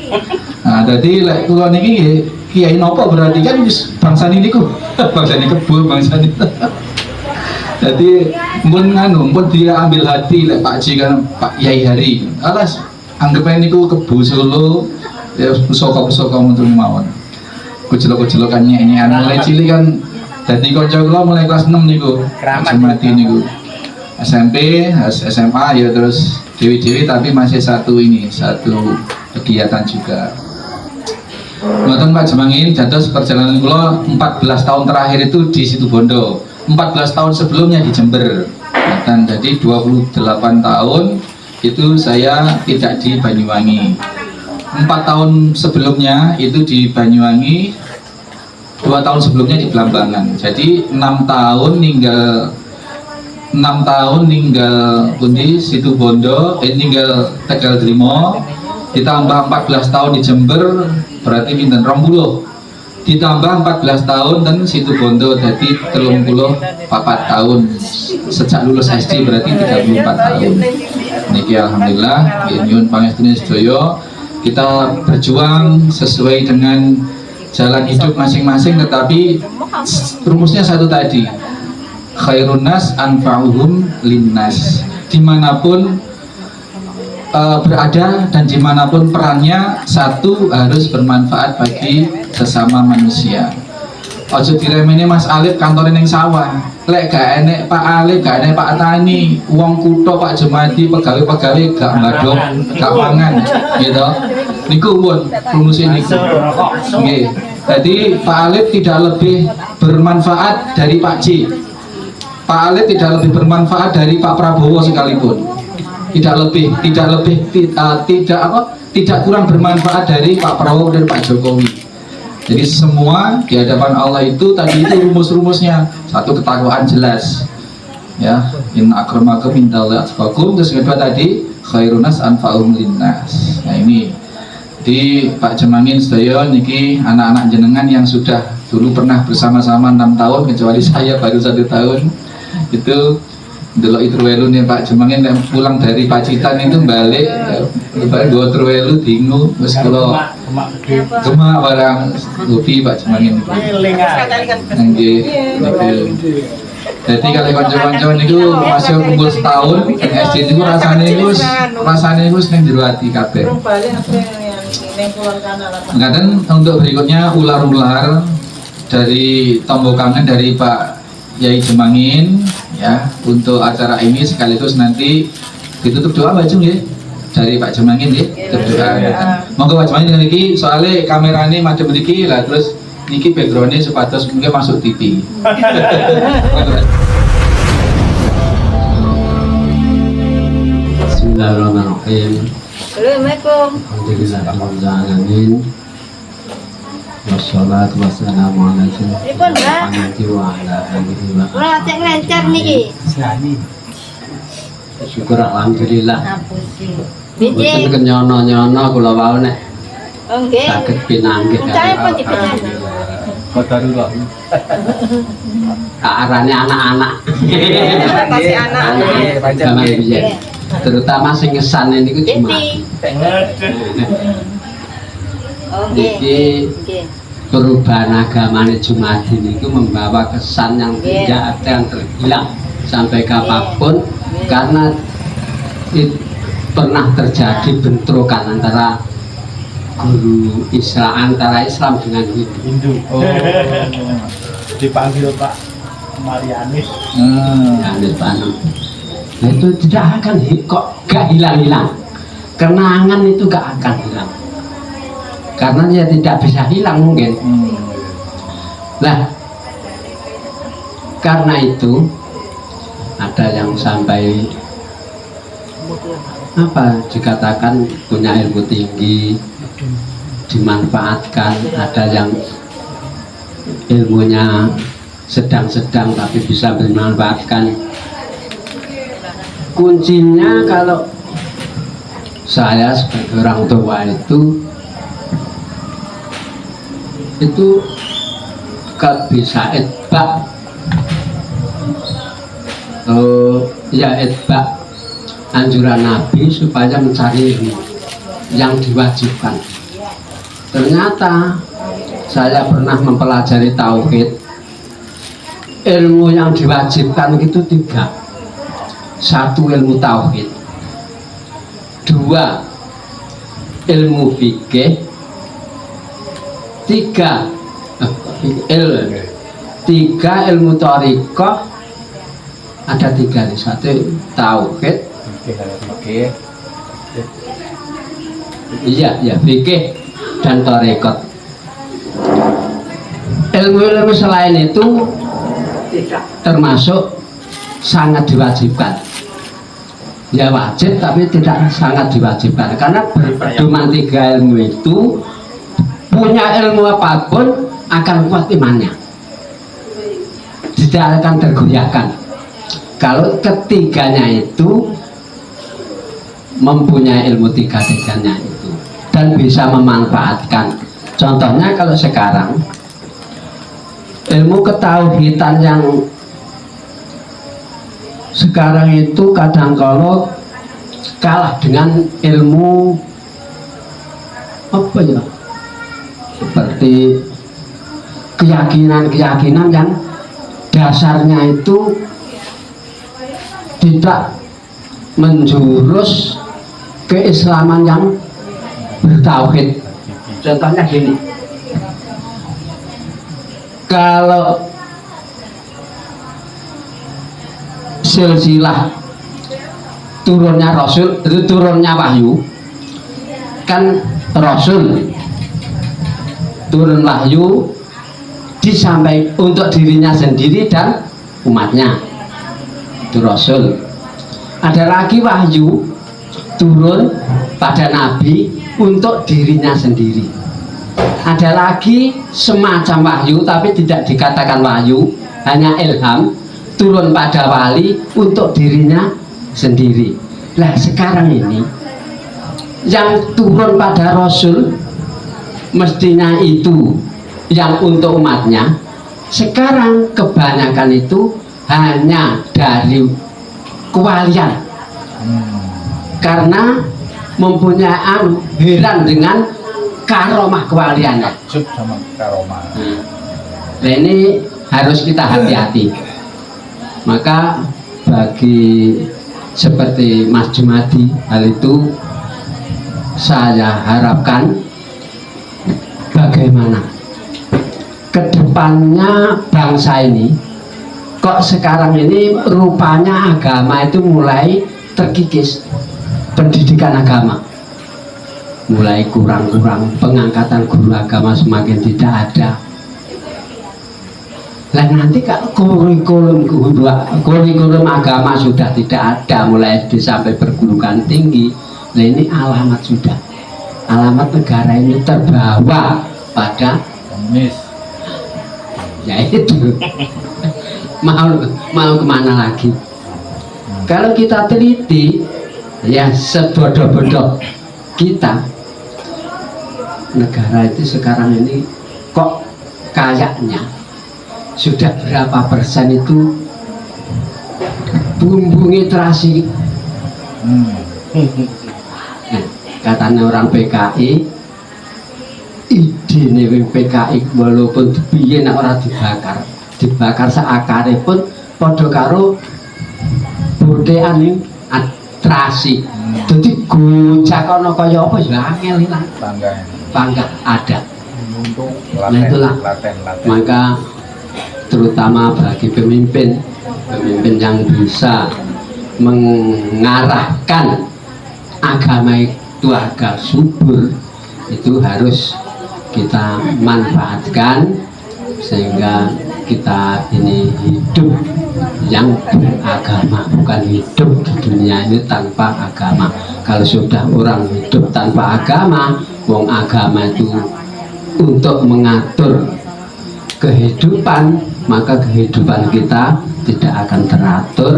Nah, dadi lek kula niki kiai nopo berarti kan wis bangsane niku. Bangsane kebo, bangsane. Dadi mun dia ambil hati lek Pak Ji kan Pak Yai Hari. Alas anggap ae niku kebo Solo ya pusaka-pusaka ngoten mawon. Kujelok-kujelokan nyanyian mulai cilik kan dadi kanca kula mulai kelas 6 niku. Mati niku. SMP, SMA ya terus dewi-dewi tapi masih satu kegiatan juga. Ngoten Pak Jemangin, dados perjalanan kula 14 tahun terakhir itu di Situbondo. 14 tahun sebelumnya di Jember. Dan jadi 28 tahun itu saya tidak di Banyuwangi. 4 tahun sebelumnya itu di Banyuwangi, 2 tahun sebelumnya di Blambangan. Jadi 6 tahun ninggal pundi Situbondo, ninggal Tegal Trimo, ditambah 14 tahun di Jember berarti pinten 20, ditambah 14 tahun dan Situbondo jadi 34 tahun sejak lulus SD berarti 34 tahun. Niki alhamdulillah nyuwun pangestune sedaya kita berjuang sesuai dengan jalan hidup masing-masing, tetapi rumusnya satu tadi, khairun nas anfa'uhum linnas. Dimanapun berada dan dimanapun perannya, satu harus bermanfaat bagi sesama manusia. Ojo diremeni Mas Alif kantor ning sawah, lek gak enek Pak Alif, gak enek Pak Tani, wong kutho Pak Jumadi, pegawai-pegawai gak mbadok, gak mangan, gitu. Niku pun rumusnya niku. Nggih. Jadi Pak Alif tidak lebih bermanfaat dari Pak J. Pak Alif tidak lebih bermanfaat dari Pak Prabowo sekalipun. Tidak kurang bermanfaat dari Pak Prabowo dan Pak Jokowi. Jadi semua di hadapan Allah itu tadi itu rumus-rumusnya. Satu, ketakwaan jelas. Ya, inna akramakum indallahi atqakum. Terus kedua tadi khairun nas anfa'uhum linnas. Nah ini di Pak Jemangin sedaya niki anak-anak jenengan yang sudah dulu pernah bersama-sama 6 tahun, kecuali saya baru 1 tahun. Itu delok itu Truwelu nih Pak Jemangin yang pulang dari Pacitan itu balik dua Truwelu dingu wis kula gemak barang kopi Pak Jemangin nggih. Jadi kalau kanca-kanca niku masih kumpul setahun SD niku rasane niku ning jero ati kabeh. Ngaten untuk berikutnya ular-ular dari Tombo Kangen dari Pak Yai Jemangin ya, untuk acara ini sekaligus nanti ditutup doa baju ya dari Pak Jemangin ya, tutup doa. Monggo Pak Jemangin dengan niki soalnya kamerane madhep niki lah, terus niki backgroundnya supados mungkin masuk TV. Bismillahirrahmanirrahim. Assalamualaikum. Alhamdulillahirrahmanirrahim. Wassalatu wassalamu ala Muhammadin wa ala alihi wa Ora cek lancar niki. syukur alhamdulillah. Mboten Nggih. kenyono-nyono kula wau nek Oh nggih. saged pinanggih. Cai pun dipindah. Qadarullah. Arane anak-anak. Pasti anak. Zaman biyen. Terutama sing ngesan niku cuma Oh nggih. iki Nggih. perubahan agamanya Jumadi itu membawa kesan yang tidak ada yang terhilang sampai kapanpun, karena pernah terjadi bentrokan antara guru Islam, antara Islam dengan Hindu. Oh, dipanggil Pak Marianis. Nah, itu tidak akan kok gak hilang-hilang, kenangan itu gak akan hilang karena dia tidak bisa hilang mungkin. Nah, karena itu ada yang sampai dikatakan punya ilmu tinggi, dimanfaatkan, ada yang ilmunya sedang-sedang tapi bisa dimanfaatkan. Kuncinya kalau saya sebagai orang tua itu gak bisa etbak, ya etbak anjuran Nabi supaya mencari ilmu yang diwajibkan. Ternyata saya pernah mempelajari tauhid, ilmu yang diwajibkan itu 3. 1 ilmu tauhid, 2 ilmu fikih, 3 ilmu thariqah. Ada 3 nih, 1 tauhid, iya fikih dan thariqah. Ilmu-ilmu selain itu tidak termasuk sangat diwajibkan. Ya wajib tapi tidak sangat diwajibkan, karena berpedoman 3 ilmu itu, punya ilmu apapun akan kuat imannya, tidak akan tergoyahkan kalau ketiganya itu mempunyai ilmu 3-tiganya itu dan bisa memanfaatkan. Contohnya kalau sekarang ilmu ketauhidan yang sekarang itu kadang-kala kalah dengan ilmu apa ya, seperti keyakinan-keyakinan yang dasarnya itu tidak menjurus keislaman yang bertauhid. Contohnya gini, kalau silsilah turunnya Rasul itu turunnya wahyu, kan Rasul turun wahyu disampaikan untuk dirinya sendiri dan umatnya, itu Rasul. Ada lagi wahyu turun pada Nabi untuk dirinya sendiri. Ada lagi semacam wahyu tapi tidak dikatakan wahyu, hanya ilham, turun pada wali untuk dirinya sendiri. Nah sekarang ini yang turun pada Rasul mestinya itu yang untuk umatnya, sekarang kebanyakan itu hanya dari kewalian, karena mempunyai heran dengan karomah kewaliannya. Sama karomah. Nah ini harus kita hati-hati. Maka bagi seperti Mas Jumadi, hal itu saya harapkan bagaimana kedepannya bangsa ini, kok sekarang ini rupanya agama itu mulai terkikis, pendidikan agama mulai kurang-kurang, pengangkatan guru agama semakin tidak ada. Lah nanti kalau kurikulum agama sudah tidak ada mulai SD sampai perguruan tinggi, nah ini alamat sudah, alamat negara ini terbawa pada komunis. Ya itu mau kemana lagi? Kalau kita teliti, ya sebodoh-bodoh kita, negara itu sekarang ini kok kayaknya sudah berapa persen itu bumbu literasi. Nah, katanya orang PKI, ide nih PKI walaupun biyen ora dibakar seakare pun padha karo bodean ning terasi. Jadi gojak ana kaya apa ya angel ilang. Bangga ada. Nah itulah. Maka terutama bagi pemimpin yang bisa mengarahkan agama itu agar subur, itu harus kita manfaatkan sehingga kita ini hidup yang beragama, bukan hidup di dunia ini tanpa agama. Kalau sudah orang hidup tanpa agama, Wong agama itu untuk mengatur kehidupan, maka kehidupan kita tidak akan teratur.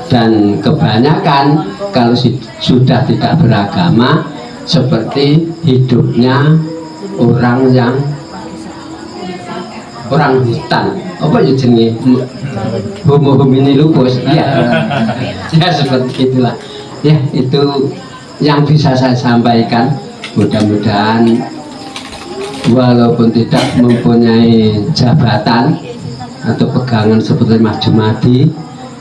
Dan kebanyakan kalau sudah tidak beragama seperti hidupnya orang hutan, apa ya jenenge, homo homini lupus, ya, ya seperti itulah. Ya, itu yang bisa saya sampaikan. Mudah-mudahan walaupun tidak mempunyai jabatan atau pegangan seperti Mas Jumadi,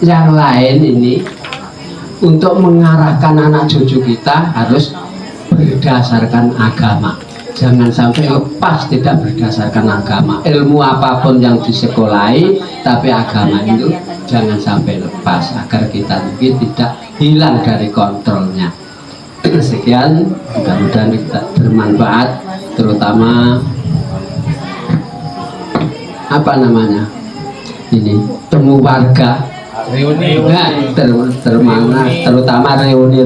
yang lain ini untuk mengarahkan anak cucu kita harus berdasarkan agama. Jangan sampai lepas tidak berdasarkan agama. Ilmu apapun yang disekolahi, tapi agama itu jangan sampai lepas agar kita tidak hilang dari kontrolnya. Sekian, mudah-mudahan kita bermanfaat, terutama apa namanya ini, temu warga, nah, terutama reuni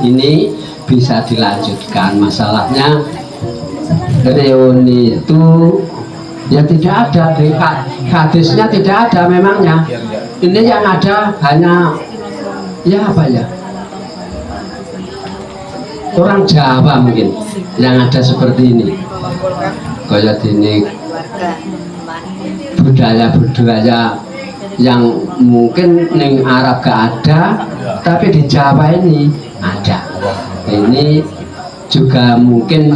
ini bisa dilanjutkan. Masalahnya reuni itu ya tidak ada di hadisnya, tidak ada memangnya. Ini yang ada hanya ya apa ya, orang Jawa mungkin yang ada seperti ini, kayak ini budaya yang mungkin neng Arab gak ada, tapi di Jawa ini ada. Ini juga mungkin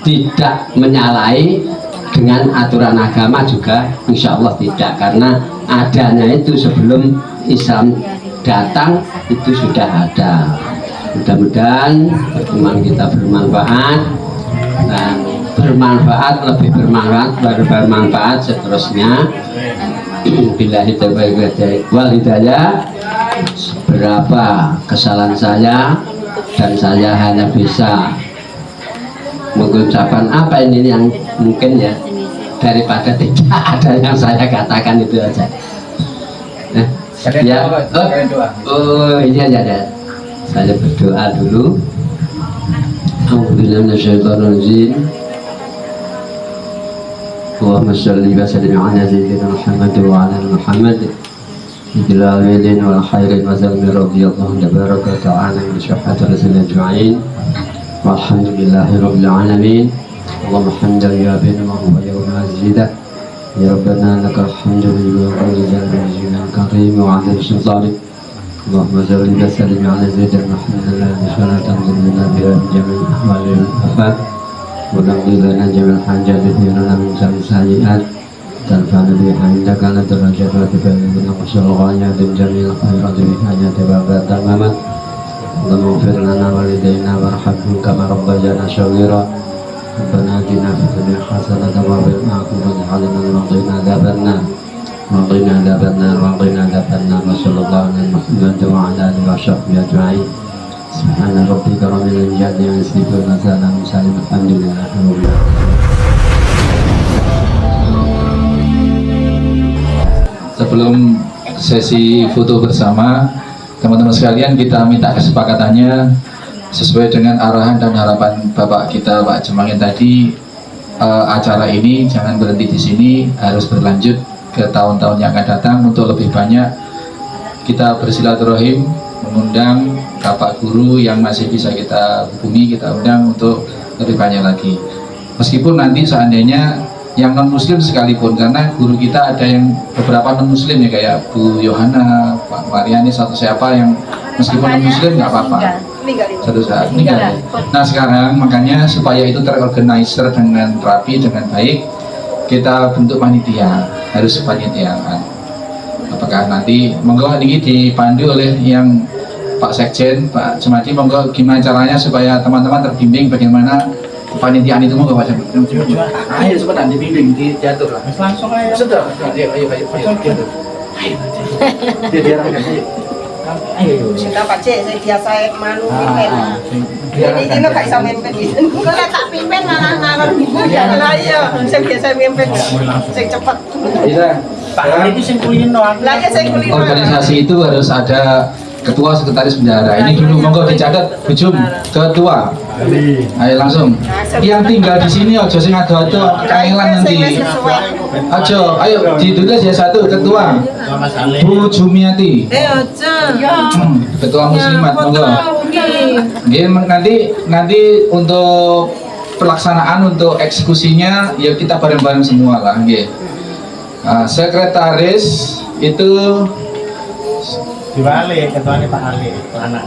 tidak menyalahi dengan aturan agama juga, insya Allah tidak, karena adanya itu sebelum Islam datang itu sudah ada. Mudah-mudahan pertemuan kita bermanfaat dan lebih bermanfaat seterusnya. Billahi taufiq wal hidayah. Berapa kesalahan saya, dan saya hanya bisa mengucapkan apa ini yang mungkin ya, daripada tidak ada yang saya katakan itu aja. Ya, iya ya. Saya berdoa dulu. Alhamdulillah minasyaitonirrajim. Allahumma shalli wa sallim ala sayyidina Muhammad wa ala Muhammad bil awalin wal khairin wa sallim radhiyallahu tabaraka ta'ala min syahhati rasul ajma'in. Walhamdulillahi rabbil alamin. Allahumma hamdan ya bina wa yawm azida ya rabbana lakal hamdu wa jalal karim wa 'ala sultanik. Allahumma shalli wa sallim ala sayyidina Muhammad wa ala biha jami'il ahwali wal afat wa naqdi lana jami'al hajat fi lana min sayyi'at tanfa'na bi hamdaka la darajat wa tabayyana wa sallallahu din jami'il khairat bi hajat wa tamamat. Allahumma ighfir lana walidayna warhamhum kama rabbayana shaghira. Rabbana atina fid dunya hasanatan wa fil akhirati hasanatan wa qina adzabannar. وقنا عذاب النار وقنا عذاب النار وصلى الله على محمد وعلى اله وصحبه اجمعين. سبحان ربك رب العزة عما يصفون وسلام على المرسلين والحمد لله رب العالمين. Sebelum sesi foto bersama, teman-teman sekalian, kita minta kesepakatannya sesuai dengan arahan dan harapan Bapak kita Pak Jemangin tadi. Acara ini jangan berhenti di sini, harus berlanjut ke tahun-tahun yang akan datang untuk lebih banyak kita bersilaturahim, mengundang bapak guru yang masih bisa kita hubungi, kita undang untuk lebih banyak lagi. Meskipun nanti seandainya yang non muslim sekalipun, karena guru kita ada yang beberapa non muslim ya, kayak Bu Yohana, Pak Marianis atau siapa yang meskipun non muslim nggak apa-apa, satu saat meninggal. Nah sekarang makanya supaya itu terorganisir dengan rapi, dengan baik, kita bentuk panitia, harus panitiaan. Apakah nanti monggo ini dipandu oleh yang Pak Sekjen, Pak Jemadi, monggo gimana caranya supaya teman-teman terbimbing bagaimana panitiaan itu, monggo Pak Jemadi. Ayo cepetan dibimbing, diatur lah. Langsung aja. Sudah, ayo. Diarahkan ayo. Ayo. Sudah Pak Cik, saya biasa manu pimpin. Ini lo gak bisa mimpin gitu. Kalau tak pimpin ngalor Lah iya, saya biasa mimpin. Saya cepat. Bisa. Pak itu sing kulino. Lah ya saya kulino. Organisasi itu harus ada Ketua Sekretaris Bendahara. Ini dulu monggo dicatat Bujum Ketua. Ayo langsung. Yang tinggal di sini aja sing ado-ado kangelan nanti. Aja, ayo ditulis ya satu Ketua. Bu Jumiati. Ketua Muslimat monggo. Nggih nanti untuk pelaksanaan untuk eksekusinya ya kita bareng-bareng semua lah nggih. Sekretaris itu Diwali, ketuanya Pak Ali, anak.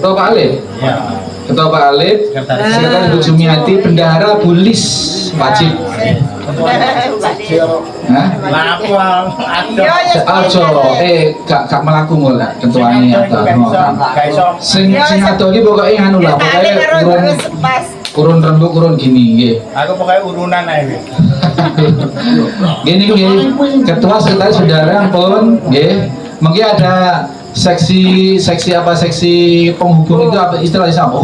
Ketua Pak Alif? Ya. Ketua Pak Alif, Sekretaris Bu Jumiati, Bendahara Bulis wajib. Hah? Lapo ada. Aja, gak melaku ngolah ketuanya atau sing ado iki pokoke anu lah, pokoke kurun rembuk kurun gini nggih. Aku pokoknya urunan aja. Gini nggih, Ketua Sekretaris Bendahara pun nggih. Mungkin ada seksi penghubung itu apa istilahnya apa?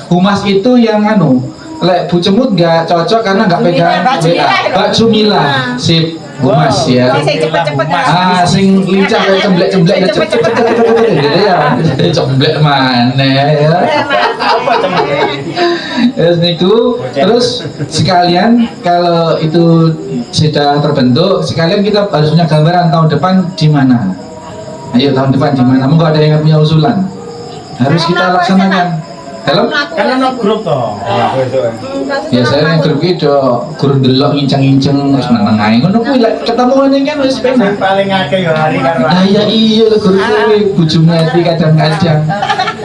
Humas itu yang anu lek Bu Cemut nggak cocok karena nggak pegang WA. Mbak Jumila sip humas ya. Sing lincah kayak cemblek cepet gitu ya. Cemblek mana ya. Terus sekalian kalau itu sudah terbentuk, sekalian kita harus punya gambaran tahun depan di mana. Ayo tahun depan di mana? Mungkin ada yang punya usulan. Harus kita laksanakan. Dalam Kan ada grup toh. biasanya grup itu guru delok ngincang-ngincang terus menang ae. Ngono kuwi lek ketemu ngene kan wis penak. Paling akeh ya hari karo. Ah ya iya lho guru kuwi bojone ati kadang-kadang.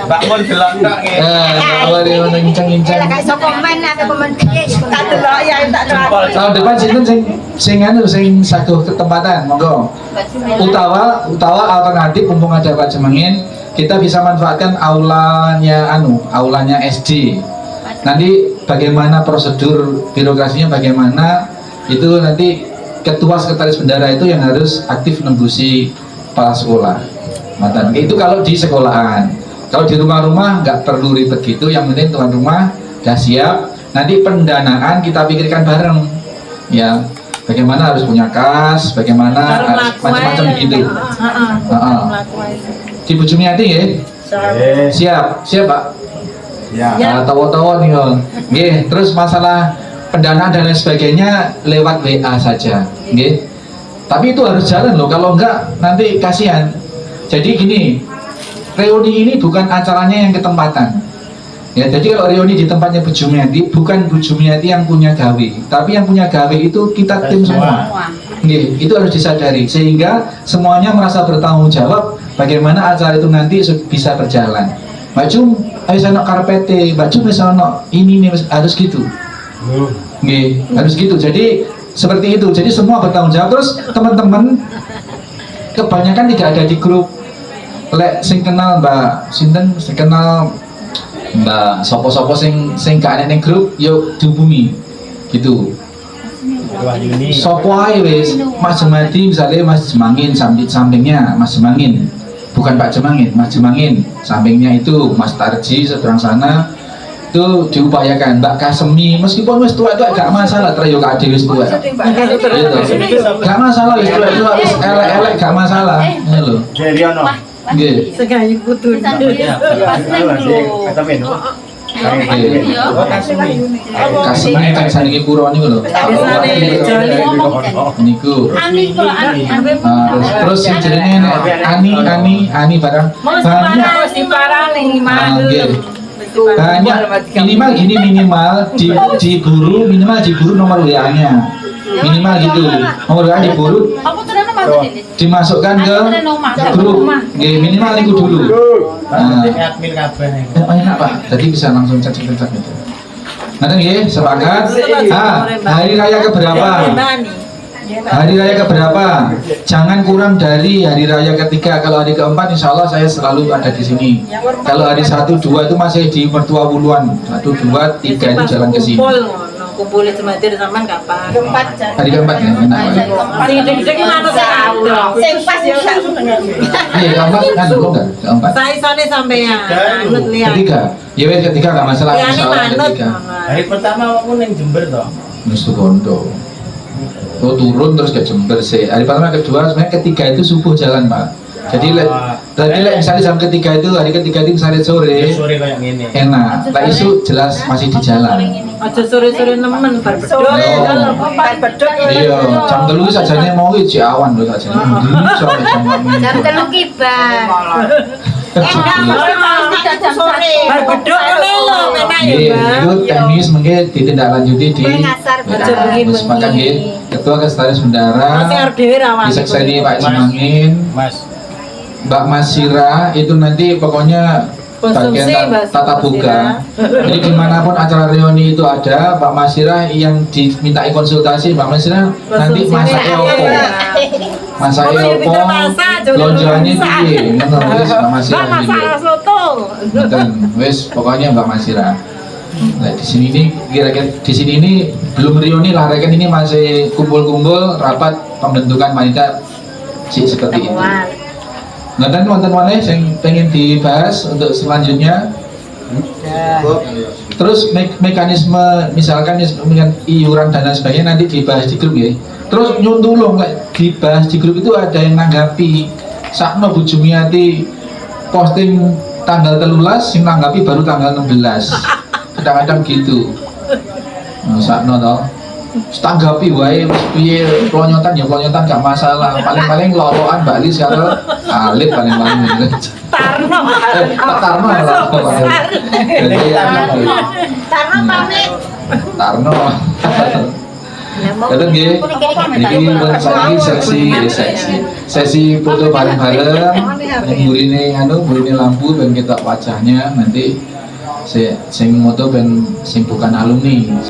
Mbak Mun delok tok nggih. Awale ngono ngincang-ngincang. iso komen aku komen piye tak delok ya tak delok. Tahun depan sinten sing saguh ketempatan monggo. Utawa alternatif mumpung ada Pak Jemengin, kita bisa manfaatkan aulanya SD. Nanti bagaimana prosedur birokrasinya bagaimana itu nanti Ketua Sekretaris Bendahara itu yang harus aktif nembusi kepala sekolah. Mantan. Itu kalau di sekolahan. Kalau di rumah-rumah nggak perlu ribet gitu. Yang penting tuan rumah sudah siap. Nanti pendanaan kita pikirkan bareng. Ya, bagaimana harus punya kas, bagaimana macam-macam begitu. Di Bu Jumiati ya? Siap Pak? Ya. Tawa-tawa nih Om. Nggih, terus masalah pendanaan dan lain sebagainya lewat WA saja, nggih. Tapi itu harus jalan loh, kalau enggak nanti kasihan. Jadi gini, reuni ini bukan acaranya yang ketempatan. Ya, jadi kalau reuni di tempatnya Bu Jumiati, bukan Bu Jumiati yang punya gawe, tapi yang punya gawe itu kita tim semua. Nggih, itu harus disadari sehingga semuanya merasa bertanggung jawab bagaimana acara itu nanti bisa berjalan. Mbak Jum, harus ada karpete, Mbak Jum bisa ada ini harus gitu. Nggih, harus gitu. Jadi seperti itu. Jadi semua bertanggung jawab. Terus teman-teman kebanyakan tidak ada di grup. Lek sing kenal Mbak Sinten, sing kenal Mbak sopo-sopo sing gak ada grup, yuk dihubungi gitu. Sopo ae wis, Mas Jemati misalnya Mas Jemangin sampingnya Mas Jemangin, bukan Pak Jemangin, Mas Jemangin sampingnya itu Mas Tarji seberang sana itu diupayakan. Mbak Kasemi meskipun wis tua gak masalah, terus yo gak wis tua gak masalah, wis tua wis elek-elek gak masalah ini lho. Nggih. Segayu putu. Kasemi kan saniki pura niku lho. Niku. Terus sing jenenge Ani barang. Banyak minimal diburu nomor WA-nya. Minimal gitu. Nomor WA diburu. Dimasukkan ke grup. Minimal itu dulu. Admin kabeh. Enak Pak. Jadi bisa langsung cek-cek gitu. Nanti nggih, sepakat. Hari raya keberapa? Hari raya keberapa? Jangan kurang dari hari raya ketiga. Kalau hari keempat insya Allah saya selalu ada di sini. Kalau hari 1, 2 itu masih di mertua wuluan. 1, 2, 3 itu jalan ke sini. Kumpul Jumiati zaman kapan? Hari keempat ya, enak. Gede-gede mana saya tahu. Sing pas ya. Iya, keempat kan belum kan? Keempat. Saya sone sampean. Manut lihat. Ketiga. Ya wes ketiga enggak masalah. Ya ini manut. Hari pertama aku ning Jember toh. Nusu Kondo. Oh turun terus ke Jember sih. Hari pertama kedua sebenarnya ketiga itu subuh jalan Pak. Jadi misalnya jam ketiga itu, hari ketiga itu misalnya sore Sore kayak gini. enak, lah isu jelas masih di jalan. Aja sore-sore nemen bar beduk. Bar beduk. Iya, jam 3 sajane mau iki awan lho sajane. Sampai jam 6. Jam 3 kibar. Enggak, mesti jam sore. Bar beduk ngene lho, enak ya, Nggih, Mbak. itu teknis mungkin ditindaklanjuti di Ngasar Aja bengi-bengi. Maka nggih, Ketua Kestaris Bendara Masih arep dhewe rawan. disekseni Pak Cimangin, Mas, Mbak Masira itu nanti pokoknya Konsumsi, bagian Mbak tata boga. Masira. Jadi dimanapun acara reuni itu ada, Mbak Masira yang dimintai konsultasi, Mbak Masira nanti masaknya opo, masaknya opo, lonjoannya piye, ngono wis Mbak Masira. Masalah soto. Ngoten, wis pokoknya Mbak Masira. Nah, di sini ini kira-kira di sini ini belum reuni lah, rekan ini masih kumpul-kumpul rapat pembentukan panitia seperti itu. Nah, dan teman-teman yang pengen dibahas untuk selanjutnya, terus mekanisme misalkan iuran dan lain sebagainya nanti dibahas di grup ya. Terus nyuntulung dibahas di grup itu ada yang nanggapi. Sakno Bu Jumiati posting tanggal 13, yang nanggapi baru tanggal 16. Kadang-kadang gitu. Nah, sakno toh. Tanggapi wae piye pelonyotan ya pelonyotan gak masalah. Paling-paling lolokan Bali sekarang alit paling-paling gitu. Tarno. Tarno lah. Tarno pamit. Tarno. Kadang nggih, iki sesi foto bareng-bareng. Yang burine lampu ben ketok wajahnya nanti sing moto ben sing bukan alumni.